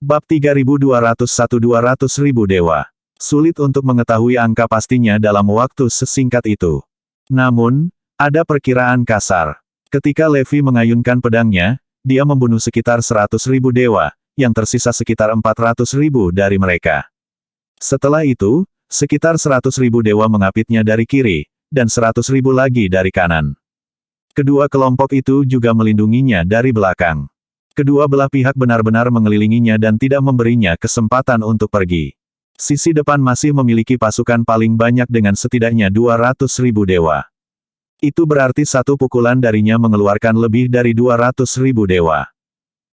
Bab 3201-200.000 dewa. Sulit untuk mengetahui angka pastinya dalam waktu sesingkat itu. Namun, ada perkiraan kasar. Ketika Levi mengayunkan pedangnya, dia membunuh sekitar 100.000 dewa, yang tersisa sekitar 400.000 dari mereka. Setelah itu, sekitar 100.000 dewa mengapitnya dari kiri, dan 100.000 lagi dari kanan. Kedua kelompok itu juga melindunginya dari belakang. Kedua belah pihak benar-benar mengelilinginya dan tidak memberinya kesempatan untuk pergi. Sisi depan masih memiliki pasukan paling banyak dengan setidaknya 200.000 dewa. Itu berarti satu pukulan darinya mengeluarkan lebih dari 200.000 dewa.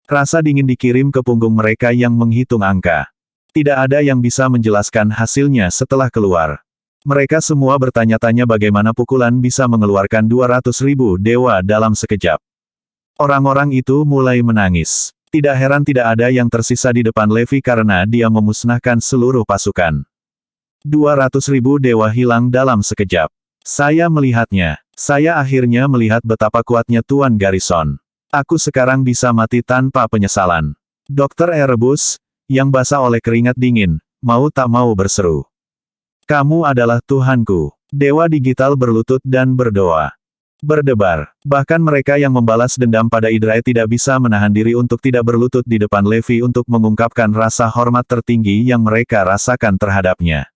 Rasa dingin dikirim ke punggung mereka yang menghitung angka. Tidak ada yang bisa menjelaskan hasilnya setelah keluar. Mereka semua bertanya-tanya bagaimana pukulan bisa mengeluarkan 200.000 dewa dalam sekejap. Orang-orang itu mulai menangis. Tidak heran tidak ada yang tersisa di depan Levi karena dia memusnahkan seluruh pasukan. 200.000 dewa hilang dalam sekejap. Saya melihatnya. Saya akhirnya melihat betapa kuatnya Tuan Garrison. Aku sekarang bisa mati tanpa penyesalan. Dr. Erebus, yang basah oleh keringat dingin, mau tak mau berseru. Kamu adalah Tuhanku. Dewa digital berlutut dan berdoa. Berdebar. Bahkan mereka yang membalas dendam pada Idrae tidak bisa menahan diri untuk tidak berlutut di depan Levi untuk mengungkapkan rasa hormat tertinggi yang mereka rasakan terhadapnya.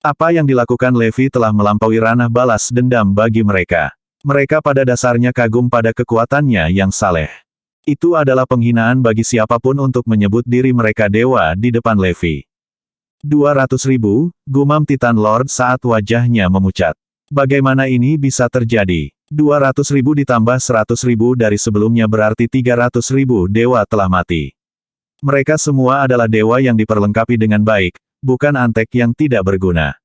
Apa yang dilakukan Levi telah melampaui ranah balas dendam bagi mereka. Mereka pada dasarnya kagum pada kekuatannya yang saleh. Itu adalah penghinaan bagi siapapun untuk menyebut diri mereka dewa di depan Levi. 200.000, gumam Titan Lord saat wajahnya memucat. Bagaimana ini bisa terjadi? 200.000 ditambah 100.000 dari sebelumnya berarti 300.000 dewa telah mati. Mereka semua adalah dewa yang diperlengkapi dengan baik, bukan antek yang tidak berguna.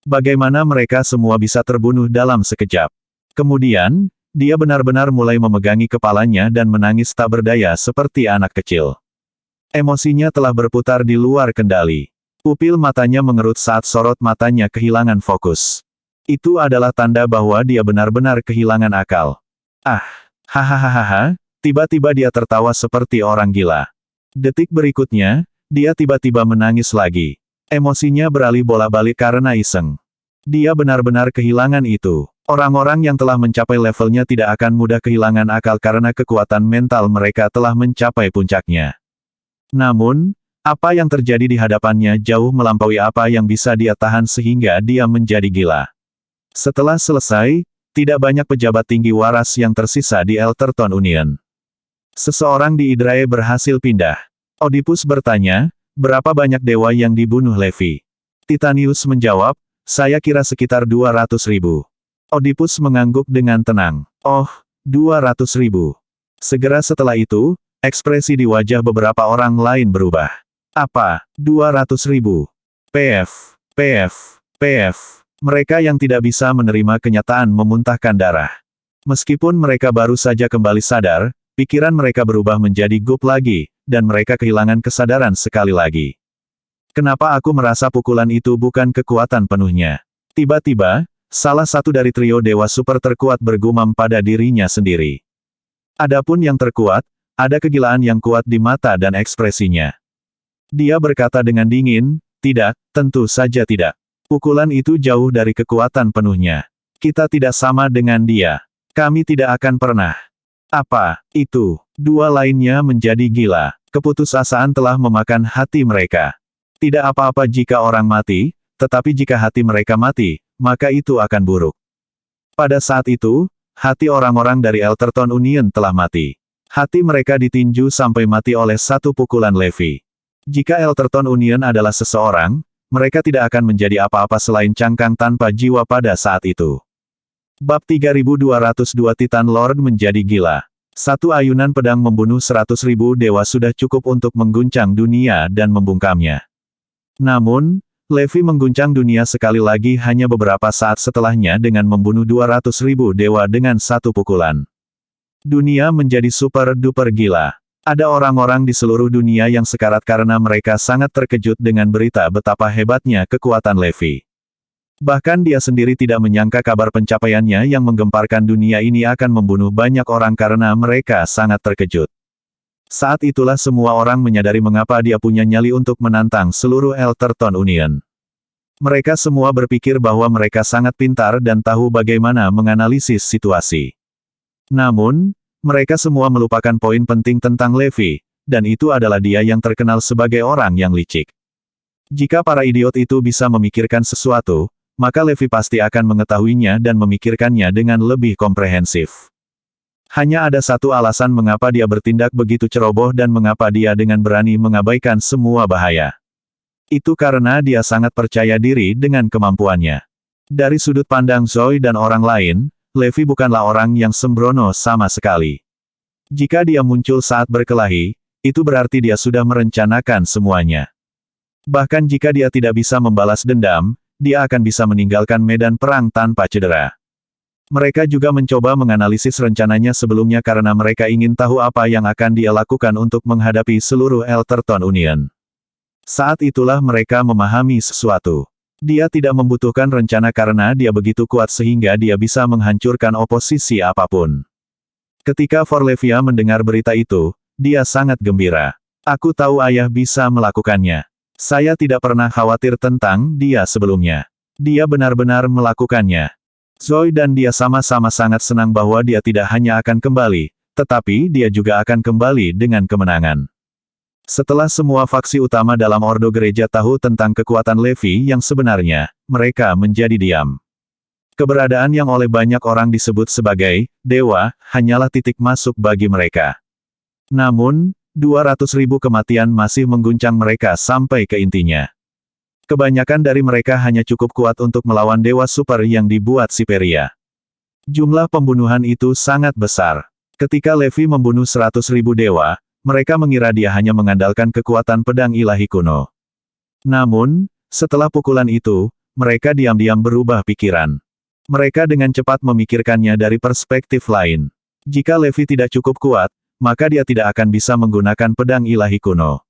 Bagaimana mereka semua bisa terbunuh dalam sekejap? Kemudian, dia benar-benar mulai memegangi kepalanya dan menangis tak berdaya seperti anak kecil. Emosinya telah berputar di luar kendali. Pupil matanya mengerut saat sorot matanya kehilangan fokus. Itu adalah tanda bahwa dia benar-benar kehilangan akal. Hahaha, tiba-tiba dia tertawa seperti orang gila. Detik berikutnya, dia tiba-tiba menangis lagi. Emosinya beralih bolak-balik karena iseng. Dia benar-benar kehilangan itu. Orang-orang yang telah mencapai levelnya tidak akan mudah kehilangan akal karena kekuatan mental mereka telah mencapai puncaknya. Namun, apa yang terjadi di hadapannya jauh melampaui apa yang bisa dia tahan sehingga dia menjadi gila. Setelah selesai, tidak banyak pejabat tinggi waras yang tersisa di Elterton Union. Seseorang di Idrae berhasil pindah. Oedipus bertanya, berapa banyak dewa yang dibunuh Levi? Titanius menjawab, saya kira sekitar 200.000. Oedipus mengangguk dengan tenang. Oh, 200.000. Segera setelah itu, ekspresi di wajah beberapa orang lain berubah. Apa? 200.000. PF. Mereka yang tidak bisa menerima kenyataan memuntahkan darah. Meskipun mereka baru saja kembali sadar, pikiran mereka berubah menjadi gup lagi, dan mereka kehilangan kesadaran sekali lagi. Kenapa aku merasa pukulan itu bukan kekuatan penuhnya? Tiba-tiba, salah satu dari trio dewa super terkuat bergumam pada dirinya sendiri. Adapun yang terkuat, ada kegilaan yang kuat di mata dan ekspresinya. Dia berkata dengan dingin, tidak, tentu saja tidak. Pukulan itu jauh dari kekuatan penuhnya. Kita tidak sama dengan dia. Kami tidak akan pernah. Apa itu? Dua lainnya menjadi gila. Keputusasaan telah memakan hati mereka. Tidak apa-apa jika orang mati, tetapi jika hati mereka mati, maka itu akan buruk. Pada saat itu, hati orang-orang dari Elterton Union telah mati. Hati mereka ditinju sampai mati oleh satu pukulan Levi. Jika Elterton Union adalah seseorang, mereka tidak akan menjadi apa-apa selain cangkang tanpa jiwa pada saat itu. Bab 3202 Titan Lord menjadi gila. Satu ayunan pedang membunuh 100.000 dewa sudah cukup untuk mengguncang dunia dan membungkamnya. Namun, Levi mengguncang dunia sekali lagi hanya beberapa saat setelahnya dengan membunuh 200.000 dewa dengan satu pukulan. Dunia menjadi super-duper gila. Ada orang-orang di seluruh dunia yang sekarat karena mereka sangat terkejut dengan berita betapa hebatnya kekuatan Levi. Bahkan dia sendiri tidak menyangka kabar pencapaiannya yang menggemparkan dunia ini akan membunuh banyak orang karena mereka sangat terkejut. Saat itulah semua orang menyadari mengapa dia punya nyali untuk menantang seluruh Elterton Union. Mereka semua berpikir bahwa mereka sangat pintar dan tahu bagaimana menganalisis situasi. Namun, mereka semua melupakan poin penting tentang Levi, dan itu adalah dia yang terkenal sebagai orang yang licik. Jika para idiot itu bisa memikirkan sesuatu, maka Levi pasti akan mengetahuinya dan memikirkannya dengan lebih komprehensif. Hanya ada satu alasan mengapa dia bertindak begitu ceroboh dan mengapa dia dengan berani mengabaikan semua bahaya. Itu karena dia sangat percaya diri dengan kemampuannya. Dari sudut pandang Zoe dan orang lain, Levi bukanlah orang yang sembrono sama sekali. Jika dia muncul saat berkelahi, itu berarti dia sudah merencanakan semuanya. Bahkan jika dia tidak bisa membalas dendam, dia akan bisa meninggalkan medan perang tanpa cedera. Mereka juga mencoba menganalisis rencananya sebelumnya karena mereka ingin tahu apa yang akan dia lakukan untuk menghadapi seluruh Elterton Union. Saat itulah mereka memahami sesuatu. Dia tidak membutuhkan rencana karena dia begitu kuat sehingga dia bisa menghancurkan oposisi apapun. Ketika Forlevia mendengar berita itu, dia sangat gembira. Aku tahu ayah bisa melakukannya. Saya tidak pernah khawatir tentang dia sebelumnya. Dia benar-benar melakukannya. Zoe dan dia sama-sama sangat senang bahwa dia tidak hanya akan kembali, tetapi dia juga akan kembali dengan kemenangan. Setelah semua faksi utama dalam Ordo Gereja tahu tentang kekuatan Levi yang sebenarnya, mereka menjadi diam. Keberadaan yang oleh banyak orang disebut sebagai dewa hanyalah titik masuk bagi mereka. Namun, 200.000 kematian masih mengguncang mereka sampai ke intinya. Kebanyakan dari mereka hanya cukup kuat untuk melawan dewa super yang dibuat Siperia. Jumlah pembunuhan itu sangat besar. Ketika Levi membunuh 100.000 dewa, mereka mengira dia hanya mengandalkan kekuatan pedang ilahi kuno. Namun, setelah pukulan itu, mereka diam-diam berubah pikiran. Mereka dengan cepat memikirkannya dari perspektif lain. Jika Levi tidak cukup kuat, maka dia tidak akan bisa menggunakan pedang ilahi kuno.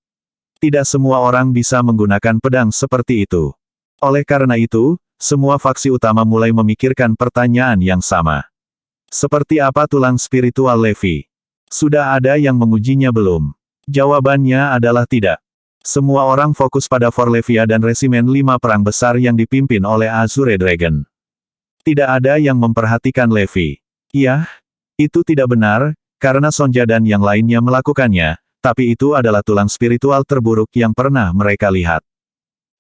Tidak semua orang bisa menggunakan pedang seperti itu. Oleh karena itu, semua faksi utama mulai memikirkan pertanyaan yang sama. Seperti apa tulang spiritual Levi? Sudah ada yang mengujinya belum? Jawabannya adalah tidak. Semua orang fokus pada Forlevia dan Resimen 5 perang besar yang dipimpin oleh Azure Dragon. Tidak ada yang memperhatikan Levi. Yah, itu tidak benar, karena Sonja dan yang lainnya melakukannya, tapi itu adalah tulang spiritual terburuk yang pernah mereka lihat.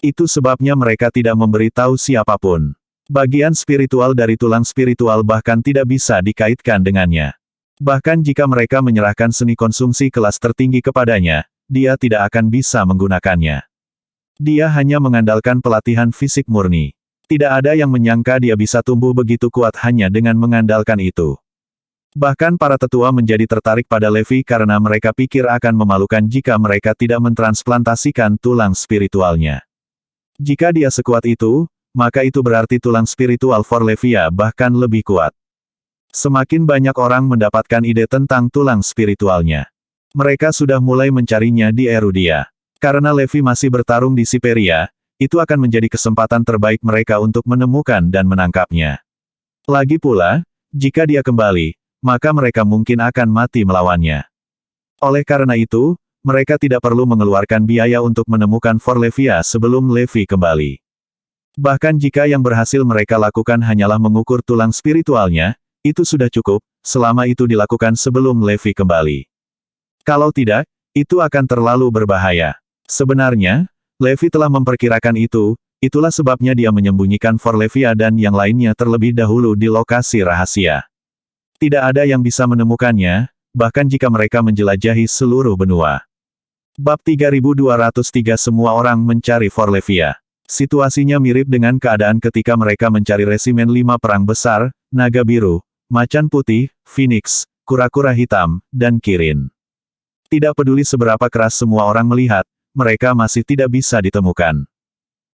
Itu sebabnya mereka tidak memberitahu siapapun. Bagian spiritual dari tulang spiritual bahkan tidak bisa dikaitkan dengannya. Bahkan jika mereka menyerahkan seni konsumsi kelas tertinggi kepadanya, dia tidak akan bisa menggunakannya. Dia hanya mengandalkan pelatihan fisik murni. Tidak ada yang menyangka dia bisa tumbuh begitu kuat hanya dengan mengandalkan itu. Bahkan para tetua menjadi tertarik pada Levi karena mereka pikir akan memalukan jika mereka tidak mentransplantasikan tulang spiritualnya. Jika dia sekuat itu, maka itu berarti tulang spiritual Forlevia bahkan lebih kuat. Semakin banyak orang mendapatkan ide tentang tulang spiritualnya. Mereka sudah mulai mencarinya di Erudia. Karena Levi masih bertarung di Siperia, itu akan menjadi kesempatan terbaik mereka untuk menemukan dan menangkapnya. Lagi pula, jika dia kembali, maka mereka mungkin akan mati melawannya. Oleh karena itu, mereka tidak perlu mengeluarkan biaya untuk menemukan Forlevia sebelum Levi kembali. Bahkan jika yang berhasil mereka lakukan hanyalah mengukur tulang spiritualnya, itu sudah cukup, selama itu dilakukan sebelum Levi kembali. Kalau tidak, itu akan terlalu berbahaya. Sebenarnya, Levi telah memperkirakan itu, itulah sebabnya dia menyembunyikan Forlevia dan yang lainnya terlebih dahulu di lokasi rahasia. Tidak ada yang bisa menemukannya, bahkan jika mereka menjelajahi seluruh benua. Bab 3203 Semua orang mencari Forlevia. Situasinya mirip dengan keadaan ketika mereka mencari Resimen 5 perang besar, naga biru, macan putih, phoenix, kura-kura hitam, dan kirin. Tidak peduli seberapa keras semua orang melihat, mereka masih tidak bisa ditemukan.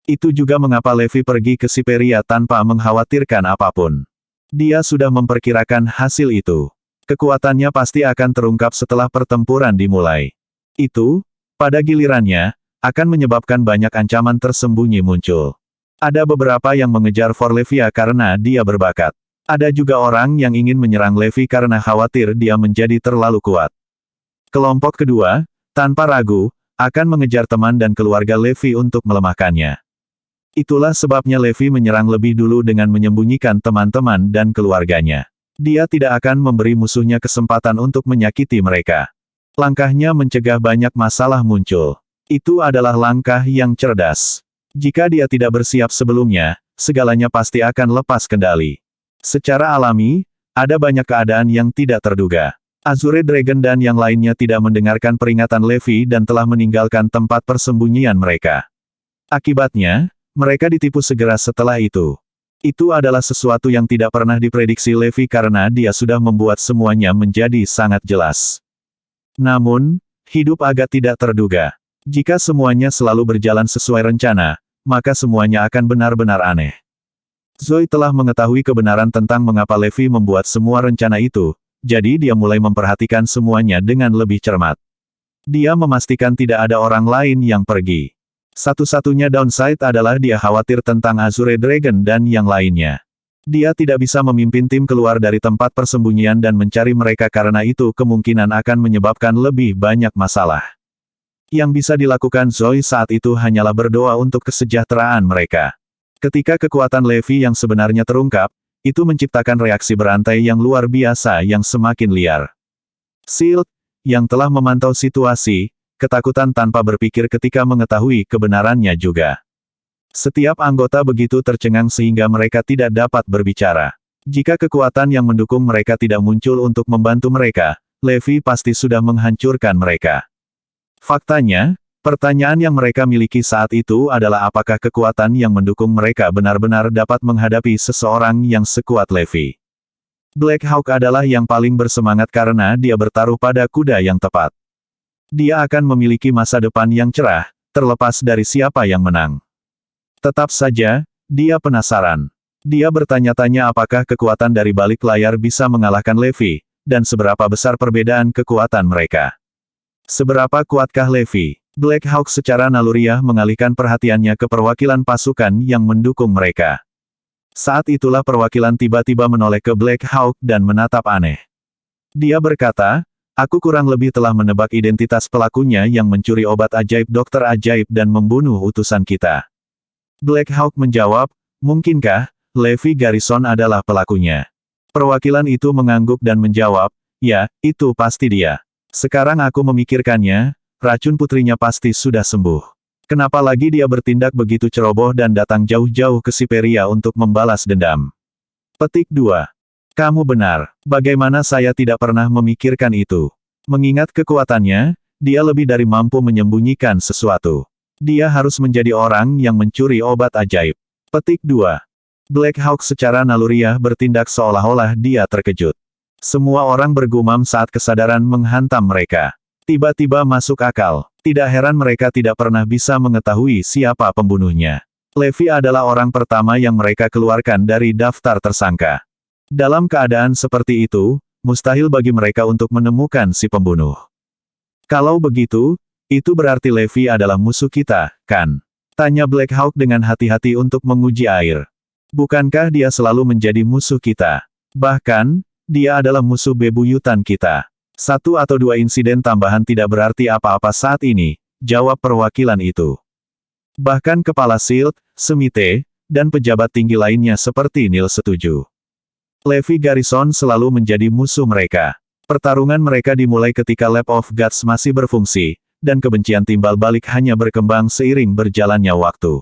Itu juga mengapa Levi pergi ke Siperia tanpa mengkhawatirkan apapun. Dia sudah memperkirakan hasil itu. Kekuatannya pasti akan terungkap setelah pertempuran dimulai. Itu, pada gilirannya, akan menyebabkan banyak ancaman tersembunyi muncul. Ada beberapa yang mengejar Forlevia karena dia berbakat. Ada juga orang yang ingin menyerang Levi karena khawatir dia menjadi terlalu kuat. Kelompok kedua, tanpa ragu, akan mengejar teman dan keluarga Levi untuk melemahkannya. Itulah sebabnya Levi menyerang lebih dulu dengan menyembunyikan teman-teman dan keluarganya. Dia tidak akan memberi musuhnya kesempatan untuk menyakiti mereka. Langkahnya mencegah banyak masalah muncul. Itu adalah langkah yang cerdas. Jika dia tidak bersiap sebelumnya, segalanya pasti akan lepas kendali. Secara alami, ada banyak keadaan yang tidak terduga. Azure Dragon dan yang lainnya tidak mendengarkan peringatan Levi dan telah meninggalkan tempat persembunyian mereka. Akibatnya, mereka ditipu segera setelah itu. Itu adalah sesuatu yang tidak pernah diprediksi Levi karena dia sudah membuat semuanya menjadi sangat jelas. Namun, hidup agak tidak terduga. Jika semuanya selalu berjalan sesuai rencana, maka semuanya akan benar-benar aneh. Zoe telah mengetahui kebenaran tentang mengapa Levi membuat semua rencana itu, jadi dia mulai memperhatikan semuanya dengan lebih cermat. Dia memastikan tidak ada orang lain yang pergi. Satu-satunya downside adalah dia khawatir tentang Azure Dragon dan yang lainnya. Dia tidak bisa memimpin tim keluar dari tempat persembunyian dan mencari mereka karena itu kemungkinan akan menyebabkan lebih banyak masalah. Yang bisa dilakukan Zoe saat itu hanyalah berdoa untuk kesejahteraan mereka. Ketika kekuatan Levi yang sebenarnya terungkap, itu menciptakan reaksi berantai yang luar biasa yang semakin liar. Shield, yang telah memantau situasi, ketakutan tanpa berpikir ketika mengetahui kebenarannya juga. Setiap anggota begitu tercengang sehingga mereka tidak dapat berbicara. Jika kekuatan yang mendukung mereka tidak muncul untuk membantu mereka, Levi pasti sudah menghancurkan mereka. Faktanya, pertanyaan yang mereka miliki saat itu adalah apakah kekuatan yang mendukung mereka benar-benar dapat menghadapi seseorang yang sekuat Levi. Black Hawk adalah yang paling bersemangat karena dia bertaruh pada kuda yang tepat. Dia akan memiliki masa depan yang cerah, terlepas dari siapa yang menang. Tetap saja, dia penasaran. Dia bertanya-tanya apakah kekuatan dari balik layar bisa mengalahkan Levi, dan seberapa besar perbedaan kekuatan mereka. Seberapa kuatkah Levi? Black Hawk secara naluriah mengalihkan perhatiannya ke perwakilan pasukan yang mendukung mereka. Saat itulah perwakilan tiba-tiba menoleh ke Black Hawk dan menatap aneh. Dia berkata, "Aku kurang lebih telah menebak identitas pelakunya yang mencuri obat ajaib dokter ajaib dan membunuh utusan kita." Black Hawk menjawab, "Mungkinkah Levi Garrison adalah pelakunya?" Perwakilan itu mengangguk dan menjawab, "Ya, itu pasti dia. Sekarang aku memikirkannya, racun putrinya pasti sudah sembuh. Kenapa lagi dia bertindak begitu ceroboh dan datang jauh-jauh ke Siberia untuk membalas dendam?" Petik 2. Kamu benar. Bagaimana saya tidak pernah memikirkan itu? Mengingat kekuatannya, dia lebih dari mampu menyembunyikan sesuatu. Dia harus menjadi orang yang mencuri obat ajaib. Petik 2. Black Hawk secara naluriah bertindak seolah-olah dia terkejut. Semua orang bergumam saat kesadaran menghantam mereka. Tiba-tiba masuk akal. Tidak heran mereka tidak pernah bisa mengetahui siapa pembunuhnya. Levi adalah orang pertama yang mereka keluarkan dari daftar tersangka. Dalam keadaan seperti itu, mustahil bagi mereka untuk menemukan si pembunuh. Kalau begitu, itu berarti Levi adalah musuh kita, kan? Tanya Black Hawk dengan hati-hati untuk menguji air. Bukankah dia selalu menjadi musuh kita? Bahkan, dia adalah musuh bebuyutan kita. Satu atau dua insiden tambahan tidak berarti apa-apa saat ini, jawab perwakilan itu. Bahkan Kepala Shield, Semite, dan pejabat tinggi lainnya seperti Neil setuju. Levi Garrison selalu menjadi musuh mereka. Pertarungan mereka dimulai ketika Lab of Gods masih berfungsi, dan kebencian timbal balik hanya berkembang seiring berjalannya waktu.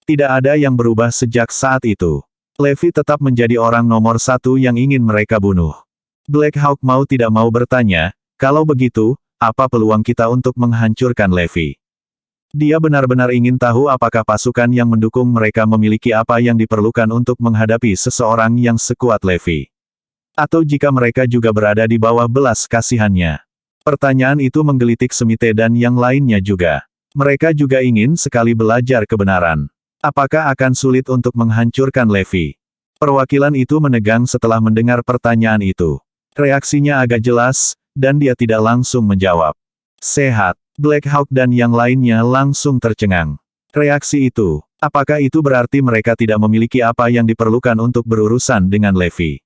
Tidak ada yang berubah sejak saat itu. Levi tetap menjadi orang nomor satu yang ingin mereka bunuh. Black Hawk mau tidak mau bertanya, kalau begitu, apa peluang kita untuk menghancurkan Levi? Dia benar-benar ingin tahu apakah pasukan yang mendukung mereka memiliki apa yang diperlukan untuk menghadapi seseorang yang sekuat Levi. Atau jika mereka juga berada di bawah belas kasihannya. Pertanyaan itu menggelitik Semite dan yang lainnya juga. Mereka juga ingin sekali belajar kebenaran. Apakah akan sulit untuk menghancurkan Levi? Perwakilan itu menegang setelah mendengar pertanyaan itu. Reaksinya agak jelas, dan dia tidak langsung menjawab. Sehat. Black Hawk dan yang lainnya langsung tercengang. Reaksi itu, apakah itu berarti mereka tidak memiliki apa yang diperlukan untuk berurusan dengan Levi?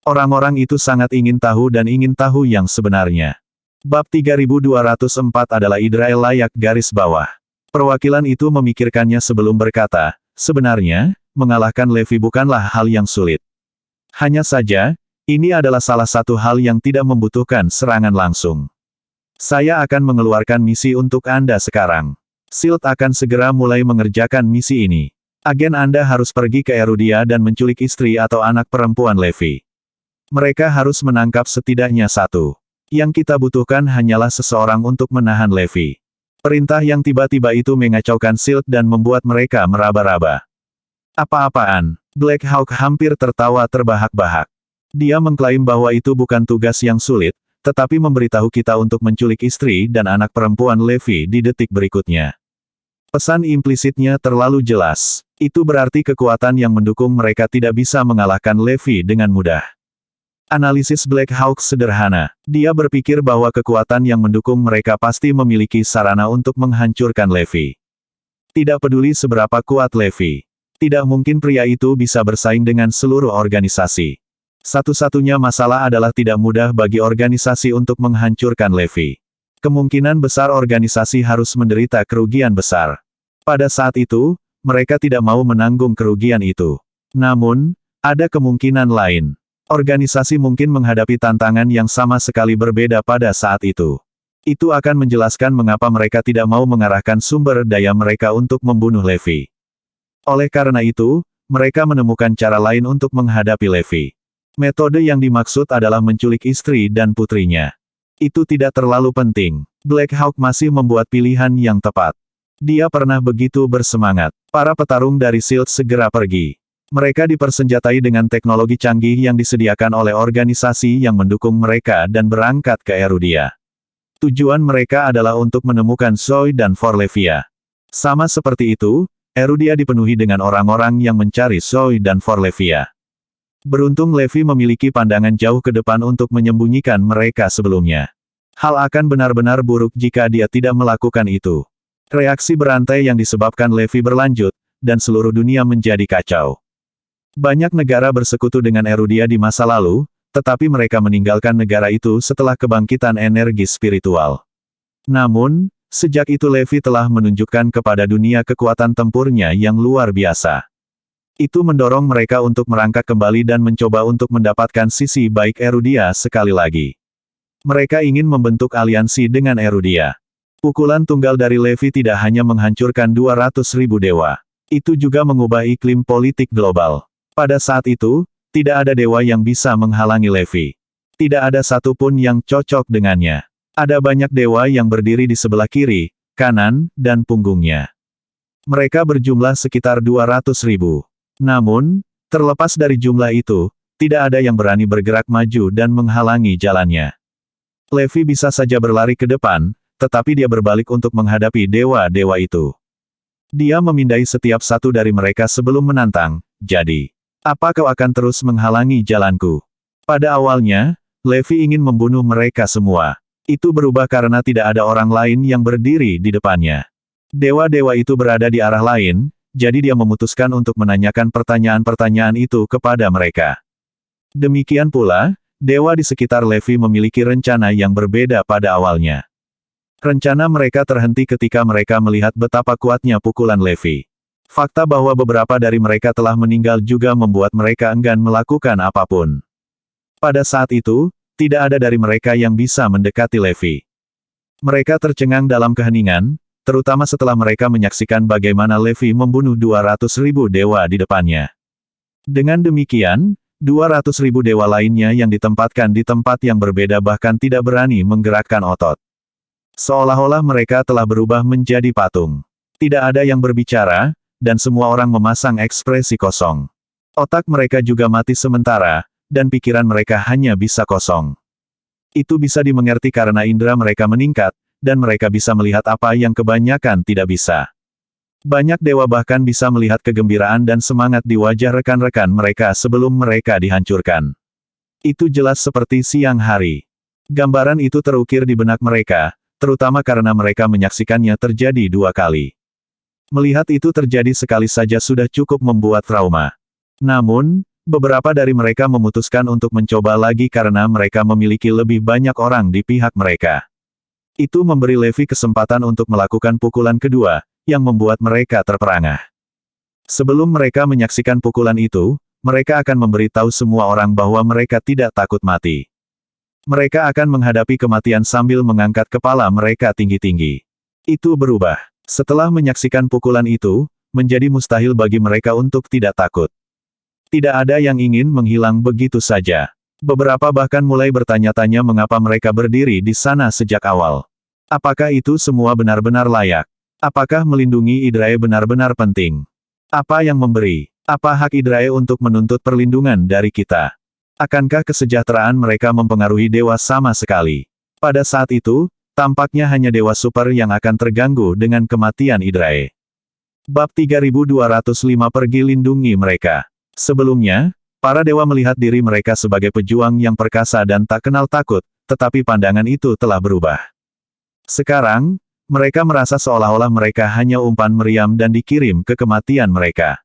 Orang-orang itu sangat ingin tahu dan ingin tahu yang sebenarnya. Bab 3204 adalah Israel layak garis bawah. Perwakilan itu memikirkannya sebelum berkata, sebenarnya, mengalahkan Levi bukanlah hal yang sulit. Hanya saja, ini adalah salah satu hal yang tidak membutuhkan serangan langsung. Saya akan mengeluarkan misi untuk Anda sekarang. Shield akan segera mulai mengerjakan misi ini. Agen Anda harus pergi ke Erudia dan menculik istri atau anak perempuan Levi. Mereka harus menangkap setidaknya satu. Yang kita butuhkan hanyalah seseorang untuk menahan Levi. Perintah yang tiba-tiba itu mengacaukan Shield dan membuat mereka meraba-raba. Apa-apaan? Black Hawk hampir tertawa terbahak-bahak. Dia mengklaim bahwa itu bukan tugas yang sulit, tetapi memberitahu kita untuk menculik istri dan anak perempuan Levi di detik berikutnya. Pesan implisitnya terlalu jelas. Itu berarti kekuatan yang mendukung mereka tidak bisa mengalahkan Levi dengan mudah. Analisis Black Hawk sederhana. Dia berpikir bahwa kekuatan yang mendukung mereka pasti memiliki sarana untuk menghancurkan Levi. Tidak peduli seberapa kuat Levi. Tidak mungkin pria itu bisa bersaing dengan seluruh organisasi. Satu-satunya masalah adalah tidak mudah bagi organisasi untuk menghancurkan Levi. Kemungkinan besar organisasi harus menderita kerugian besar. Pada saat itu, mereka tidak mau menanggung kerugian itu. Namun, ada kemungkinan lain. Organisasi mungkin menghadapi tantangan yang sama sekali berbeda pada saat itu. Itu akan menjelaskan mengapa mereka tidak mau mengarahkan sumber daya mereka untuk membunuh Levi. Oleh karena itu, mereka menemukan cara lain untuk menghadapi Levi. Metode yang dimaksud adalah menculik istri dan putrinya. Itu tidak terlalu penting. Black Hawk masih membuat pilihan yang tepat. Dia pernah begitu bersemangat. Para petarung dari Shield segera pergi. Mereka dipersenjatai dengan teknologi canggih yang disediakan oleh organisasi yang mendukung mereka dan berangkat ke Erudia. Tujuan mereka adalah untuk menemukan Zoe dan Forlevia. Sama seperti itu, Erudia dipenuhi dengan orang-orang yang mencari Zoe dan Forlevia. Beruntung Levi memiliki pandangan jauh ke depan untuk menyembunyikan mereka sebelumnya. Hal akan benar-benar buruk jika dia tidak melakukan itu. Reaksi berantai yang disebabkan Levi berlanjut, dan seluruh dunia menjadi kacau. Banyak negara bersekutu dengan Erudia di masa lalu, tetapi mereka meninggalkan negara itu setelah kebangkitan energi spiritual. Namun, sejak itu Levi telah menunjukkan kepada dunia kekuatan tempurnya yang luar biasa. Itu mendorong mereka untuk merangkak kembali dan mencoba untuk mendapatkan sisi baik Erudia sekali lagi. Mereka ingin membentuk aliansi dengan Erudia. Pukulan tunggal dari Levi tidak hanya menghancurkan 200.000 dewa. Itu juga mengubah iklim politik global. Pada saat itu, tidak ada dewa yang bisa menghalangi Levi. Tidak ada satupun yang cocok dengannya. Ada banyak dewa yang berdiri di sebelah kiri, kanan, dan punggungnya. Mereka berjumlah sekitar 200.000. Namun, terlepas dari jumlah itu, tidak ada yang berani bergerak maju dan menghalangi jalannya. Levi bisa saja berlari ke depan, tetapi dia berbalik untuk menghadapi dewa-dewa itu. Dia memindai setiap satu dari mereka sebelum menantang, jadi, apa kau akan terus menghalangi jalanku? Pada awalnya, Levi ingin membunuh mereka semua. Itu berubah karena tidak ada orang lain yang berdiri di depannya. Dewa-dewa itu berada di arah lain, jadi dia memutuskan untuk menanyakan pertanyaan-pertanyaan itu kepada mereka. Demikian pula, dewa di sekitar Levi memiliki rencana yang berbeda pada awalnya. Rencana mereka terhenti ketika mereka melihat betapa kuatnya pukulan Levi. Fakta bahwa beberapa dari mereka telah meninggal juga membuat mereka enggan melakukan apapun. Pada saat itu, tidak ada dari mereka yang bisa mendekati Levi. Mereka tercengang dalam keheningan, terutama setelah mereka menyaksikan bagaimana Levi membunuh 200.000 dewa di depannya. Dengan demikian, 200.000 dewa lainnya yang ditempatkan di tempat yang berbeda bahkan tidak berani menggerakkan otot. Seolah-olah mereka telah berubah menjadi patung. Tidak ada yang berbicara, dan semua orang memasang ekspresi kosong. Otak mereka juga mati sementara, dan pikiran mereka hanya bisa kosong. Itu bisa dimengerti karena indera mereka meningkat, dan mereka bisa melihat apa yang kebanyakan tidak bisa. Banyak dewa bahkan bisa melihat kegembiraan dan semangat di wajah rekan-rekan mereka sebelum mereka dihancurkan. Itu jelas seperti siang hari. Gambaran itu terukir di benak mereka, terutama karena mereka menyaksikannya terjadi 2 kali. Melihat itu terjadi sekali saja sudah cukup membuat trauma. Namun, beberapa dari mereka memutuskan untuk mencoba lagi karena mereka memiliki lebih banyak orang di pihak mereka. Itu memberi Levi kesempatan untuk melakukan pukulan kedua, yang membuat mereka terperangah. Sebelum mereka menyaksikan pukulan itu, mereka akan memberitahu semua orang bahwa mereka tidak takut mati. Mereka akan menghadapi kematian sambil mengangkat kepala mereka tinggi-tinggi. Itu berubah. Setelah menyaksikan pukulan itu, menjadi mustahil bagi mereka untuk tidak takut. Tidak ada yang ingin menghilang begitu saja. Beberapa bahkan mulai bertanya-tanya mengapa mereka berdiri di sana sejak awal. Apakah itu semua benar-benar layak? Apakah melindungi Idrae benar-benar penting? Apa yang memberi? Apa hak Idrae untuk menuntut perlindungan dari kita? Akankah kesejahteraan mereka mempengaruhi dewa sama sekali? Pada saat itu, tampaknya hanya dewa super yang akan terganggu dengan kematian Idrae. Bab 3205 Pergi lindungi mereka. Sebelumnya, para dewa melihat diri mereka sebagai pejuang yang perkasa dan tak kenal takut, tetapi pandangan itu telah berubah. Sekarang, mereka merasa seolah-olah mereka hanya umpan meriam dan dikirim ke kematian mereka.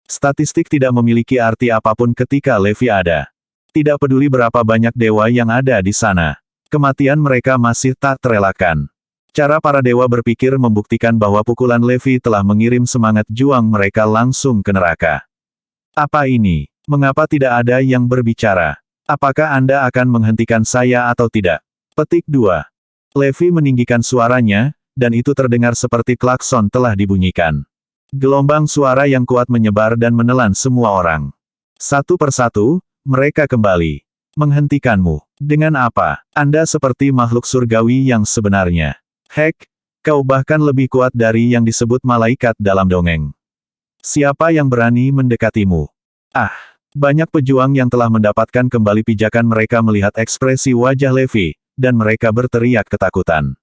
Statistik tidak memiliki arti apapun ketika Levi ada. Tidak peduli berapa banyak dewa yang ada di sana. Kematian mereka masih tak terelakkan. Cara para dewa berpikir membuktikan bahwa pukulan Levi telah mengirim semangat juang mereka langsung ke neraka. Apa ini? Mengapa tidak ada yang berbicara? Apakah Anda akan menghentikan saya atau tidak? Petik 2. Levi meninggikan suaranya, dan itu terdengar seperti klakson telah dibunyikan. Gelombang suara yang kuat menyebar dan menelan semua orang. Satu persatu, mereka kembali. Menghentikanmu. Dengan apa? Anda seperti makhluk surgawi yang sebenarnya. Hek, kau bahkan lebih kuat dari yang disebut malaikat dalam dongeng. Siapa yang berani mendekatimu? Ah! Banyak pejuang yang telah mendapatkan kembali pijakan mereka melihat ekspresi wajah Levi, dan mereka berteriak ketakutan.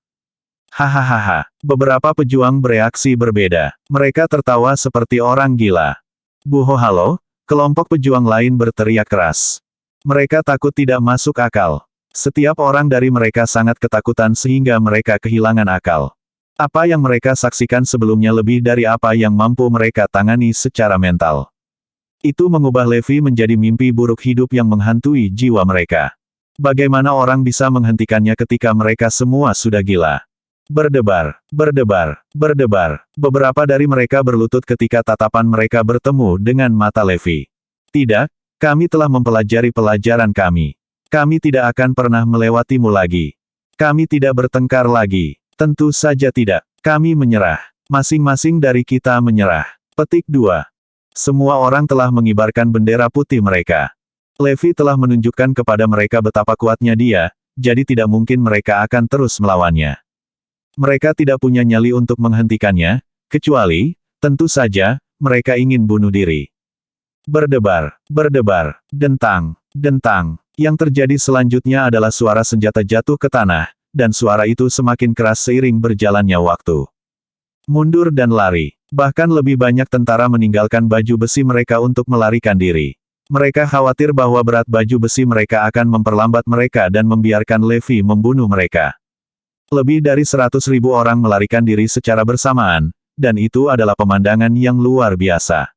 Hahaha. Beberapa pejuang bereaksi berbeda. Mereka tertawa seperti orang gila. Buho-halo, kelompok pejuang lain berteriak keras. Mereka takut tidak masuk akal. Setiap orang dari mereka sangat ketakutan sehingga mereka kehilangan akal. Apa yang mereka saksikan sebelumnya lebih dari apa yang mampu mereka tangani secara mental. Itu mengubah Levi menjadi mimpi buruk hidup yang menghantui jiwa mereka. Bagaimana orang bisa menghentikannya ketika mereka semua sudah gila? Berdebar, berdebar, berdebar. Beberapa dari mereka berlutut ketika tatapan mereka bertemu dengan mata Levi. Tidak, kami telah mempelajari pelajaran kami. Kami tidak akan pernah melewatimu lagi. Kami tidak bertengkar lagi. Tentu saja tidak. Kami menyerah. Masing-masing dari kita menyerah. Petik 2. Semua orang telah mengibarkan bendera putih mereka. Levi telah menunjukkan kepada mereka betapa kuatnya dia, jadi tidak mungkin mereka akan terus melawannya. Mereka tidak punya nyali untuk menghentikannya, kecuali, tentu saja, mereka ingin bunuh diri. Berdebar, berdebar, dentang, dentang. Yang terjadi selanjutnya adalah suara senjata jatuh ke tanah, dan suara itu semakin keras seiring berjalannya waktu. Mundur dan lari. Bahkan lebih banyak tentara meninggalkan baju besi mereka untuk melarikan diri. Mereka khawatir bahwa berat baju besi mereka akan memperlambat mereka dan membiarkan Levi membunuh mereka. Lebih dari 100.000 orang melarikan diri secara bersamaan, dan itu adalah pemandangan yang luar biasa.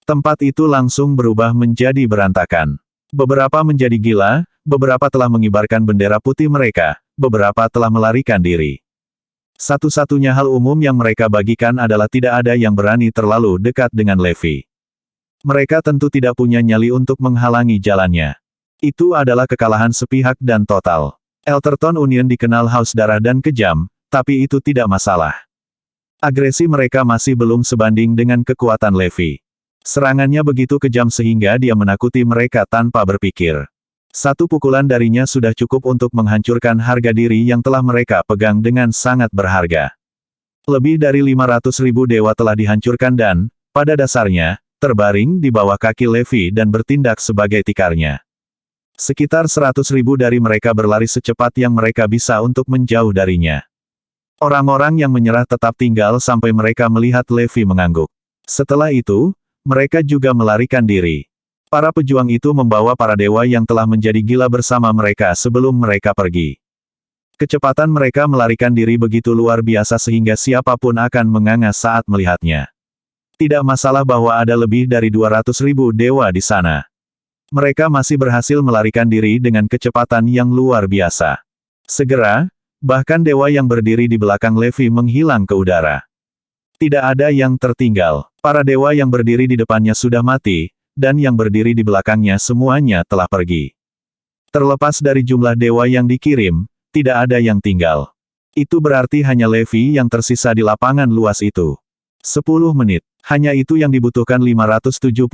Tempat itu langsung berubah menjadi berantakan. Beberapa menjadi gila, beberapa telah mengibarkan bendera putih mereka, beberapa telah melarikan diri. Satu-satunya hal umum yang mereka bagikan adalah tidak ada yang berani terlalu dekat dengan Levi. Mereka tentu tidak punya nyali untuk menghalangi jalannya. Itu adalah kekalahan sepihak dan total. Elterton Union dikenal haus darah dan kejam, tapi itu tidak masalah. Agresi mereka masih belum sebanding dengan kekuatan Levi. Serangannya begitu kejam sehingga dia menakuti mereka tanpa berpikir. Satu pukulan darinya sudah cukup untuk menghancurkan harga diri yang telah mereka pegang dengan sangat berharga. Lebih dari 500.000 dewa telah dihancurkan dan, pada dasarnya, terbaring di bawah kaki Levi dan bertindak sebagai tikarnya. Sekitar 100.000 dari mereka berlari secepat yang mereka bisa untuk menjauh darinya. Orang-orang yang menyerah tetap tinggal sampai mereka melihat Levi mengangguk. Setelah itu, mereka juga melarikan diri. Para pejuang itu membawa para dewa yang telah menjadi gila bersama mereka sebelum mereka pergi. Kecepatan mereka melarikan diri begitu luar biasa sehingga siapapun akan menganga saat melihatnya. Tidak masalah bahwa ada lebih dari 200.000 dewa di sana. Mereka masih berhasil melarikan diri dengan kecepatan yang luar biasa. Segera, Bahkan dewa yang berdiri di belakang Levi menghilang ke udara. Tidak ada yang tertinggal. Para dewa yang berdiri di depannya sudah mati, dan yang berdiri di belakangnya semuanya telah pergi. Terlepas dari jumlah dewa yang dikirim, tidak ada yang tinggal. Itu berarti hanya Levi yang tersisa di lapangan luas itu. 10 menit. Hanya itu yang dibutuhkan 570.000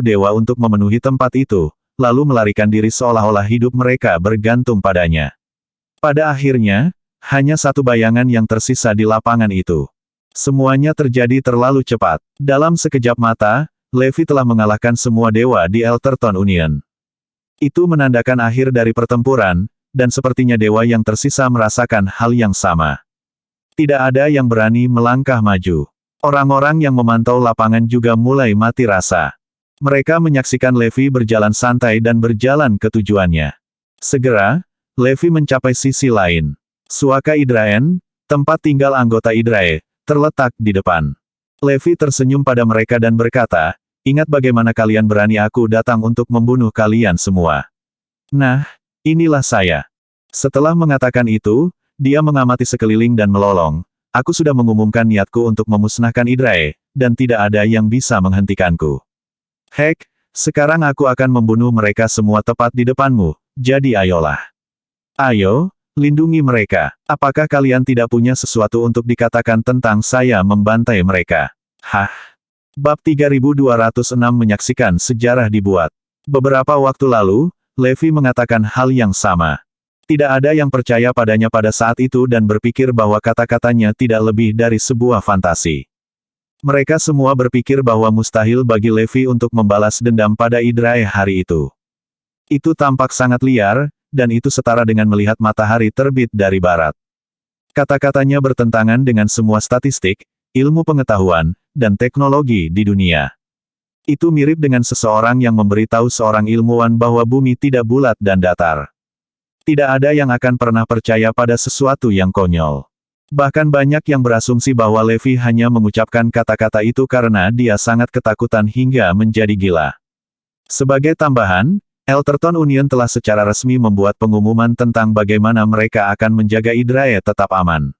dewa untuk memenuhi tempat itu, lalu melarikan diri seolah-olah hidup mereka bergantung padanya. Pada akhirnya, hanya satu bayangan yang tersisa di lapangan itu. Semuanya terjadi terlalu cepat. Dalam sekejap mata, Levi telah mengalahkan semua dewa di Elterton Union. Itu menandakan akhir dari pertempuran, dan sepertinya dewa yang tersisa merasakan hal yang sama. Tidak ada yang berani melangkah maju. Orang-orang yang memantau lapangan juga mulai mati rasa. Mereka menyaksikan Levi berjalan santai dan berjalan ke tujuannya. Segera, Levi mencapai sisi lain. Suaka Idraen, tempat tinggal anggota Idrae, terletak di depan. Levi tersenyum pada mereka dan berkata, "Ingat bagaimana kalian berani aku datang untuk membunuh kalian semua. Nah, inilah saya." Setelah mengatakan itu, dia mengamati sekeliling dan melolong. "Aku sudah mengumumkan niatku untuk memusnahkan Idrae, dan tidak ada yang bisa menghentikanku. Hek, sekarang aku akan membunuh mereka semua tepat di depanmu, jadi ayolah. Ayo, lindungi mereka. Apakah kalian tidak punya sesuatu untuk dikatakan tentang saya membantai mereka?" Hah? Bab 3206 menyaksikan sejarah dibuat. Beberapa waktu lalu, Levi mengatakan hal yang sama. Tidak ada yang percaya padanya pada saat itu dan berpikir bahwa kata-katanya tidak lebih dari sebuah fantasi. Mereka semua berpikir bahwa mustahil bagi Levi untuk membalas dendam pada Idrae hari itu. Itu tampak sangat liar, dan itu setara dengan melihat matahari terbit dari barat. Kata-katanya bertentangan dengan semua statistik, ilmu pengetahuan, dan teknologi di dunia. Itu mirip dengan seseorang yang memberitahu seorang ilmuwan bahwa bumi tidak bulat dan datar. Tidak ada yang akan pernah percaya pada sesuatu yang konyol. Bahkan banyak yang berasumsi bahwa Levi hanya mengucapkan kata-kata itu karena dia sangat ketakutan hingga menjadi gila. Sebagai tambahan, Elterton Union telah secara resmi membuat pengumuman tentang bagaimana mereka akan menjaga Idrae tetap aman.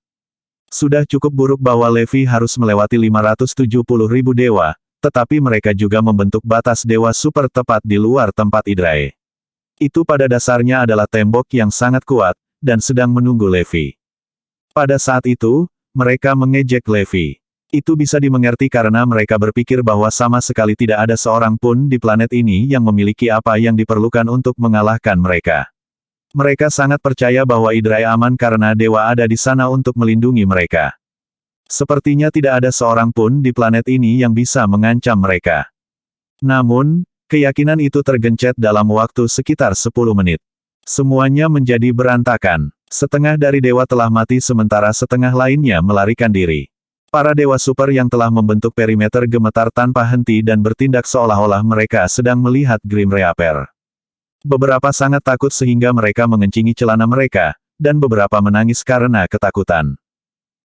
Sudah cukup buruk bahwa Levi harus melewati 570.000 dewa, tetapi mereka juga membentuk batas dewa super tepat di luar tempat Idrae. Itu pada dasarnya adalah tembok yang sangat kuat, dan sedang menunggu Levi. Pada saat itu, mereka mengejek Levi. Itu bisa dimengerti karena mereka berpikir bahwa sama sekali tidak ada seorang pun di planet ini yang memiliki apa yang diperlukan untuk mengalahkan mereka. Mereka sangat percaya bahwa Idrae aman karena dewa ada di sana untuk melindungi mereka. Sepertinya tidak ada seorang pun di planet ini yang bisa mengancam mereka. Namun, keyakinan itu tergencet dalam waktu sekitar 10 menit. Semuanya menjadi berantakan. Setengah dari dewa telah mati sementara setengah lainnya melarikan diri. Para dewa super yang telah membentuk perimeter gemetar tanpa henti dan bertindak seolah-olah mereka sedang melihat Grim Reaper. Beberapa sangat takut sehingga mereka mengencingi celana mereka, dan beberapa menangis karena ketakutan.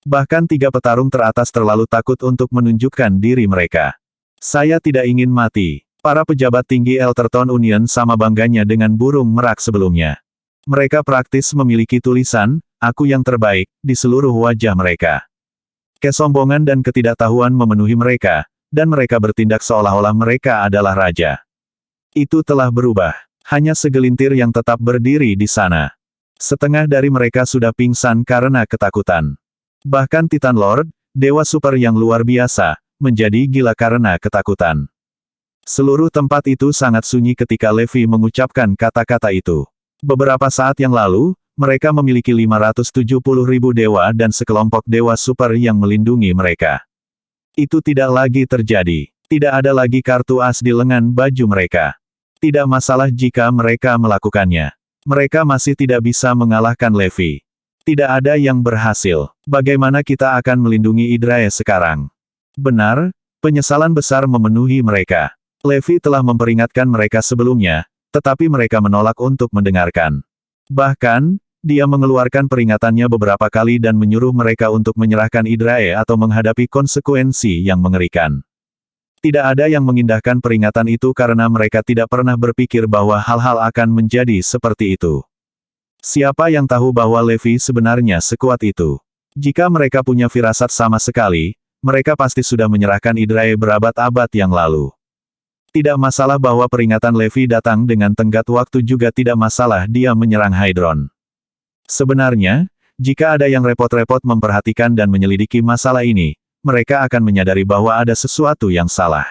Bahkan 3 petarung teratas terlalu takut untuk menunjukkan diri mereka. "Saya tidak ingin mati." Para pejabat tinggi Elterton Union sama bangganya dengan burung merak sebelumnya. Mereka praktis memiliki tulisan, "Aku yang terbaik," di seluruh wajah mereka. Kesombongan dan ketidaktahuan memenuhi mereka, dan mereka bertindak seolah-olah mereka adalah raja. Itu telah berubah. Hanya segelintir yang tetap berdiri di sana. Setengah dari mereka sudah pingsan karena ketakutan. Bahkan Titan Lord, dewa super yang luar biasa, menjadi gila karena ketakutan. Seluruh tempat itu sangat sunyi ketika Levi mengucapkan kata-kata itu. Beberapa saat yang lalu, mereka memiliki 570.000 dewa dan sekelompok dewa super yang melindungi mereka. Itu tidak lagi terjadi. Tidak ada lagi kartu as di lengan baju mereka. Tidak masalah jika mereka melakukannya. Mereka masih tidak bisa mengalahkan Levi. Tidak ada yang berhasil. Bagaimana kita akan melindungi Idrae sekarang? Benar, penyesalan besar memenuhi mereka. Levi telah memperingatkan mereka sebelumnya, tetapi mereka menolak untuk mendengarkan. Bahkan, dia mengeluarkan peringatannya beberapa kali dan menyuruh mereka untuk menyerahkan Idrae atau menghadapi konsekuensi yang mengerikan. Tidak ada yang mengindahkan peringatan itu karena mereka tidak pernah berpikir bahwa hal-hal akan menjadi seperti itu. Siapa yang tahu bahwa Levi sebenarnya sekuat itu? Jika mereka punya firasat sama sekali, mereka pasti sudah menyerahkan Hydrae berabad-abad yang lalu. Tidak masalah bahwa peringatan Levi datang dengan tenggat waktu, juga tidak masalah dia menyerang Hydron. Sebenarnya, jika ada yang repot-repot memperhatikan dan menyelidiki masalah ini, mereka akan menyadari bahwa ada sesuatu yang salah.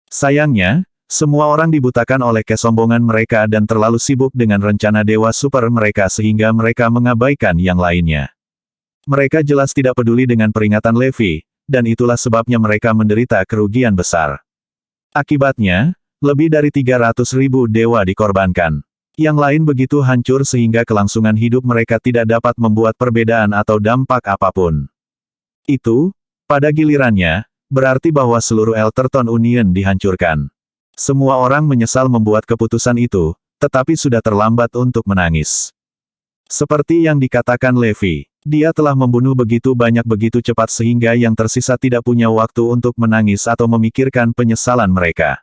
Sayangnya, semua orang dibutakan oleh kesombongan mereka dan terlalu sibuk dengan rencana Dewa Super mereka sehingga mereka mengabaikan yang lainnya. Mereka jelas tidak peduli dengan peringatan Levi, dan itulah sebabnya mereka menderita kerugian besar. Akibatnya, lebih dari 300.000 dewa dikorbankan. Yang lain begitu hancur sehingga kelangsungan hidup mereka tidak dapat membuat perbedaan atau dampak apapun. Itu, pada gilirannya, berarti bahwa seluruh Elterton Union dihancurkan. Semua orang menyesal membuat keputusan itu, tetapi sudah terlambat untuk menangis. Seperti yang dikatakan Levi, dia telah membunuh begitu banyak begitu cepat sehingga yang tersisa tidak punya waktu untuk menangis atau memikirkan penyesalan mereka.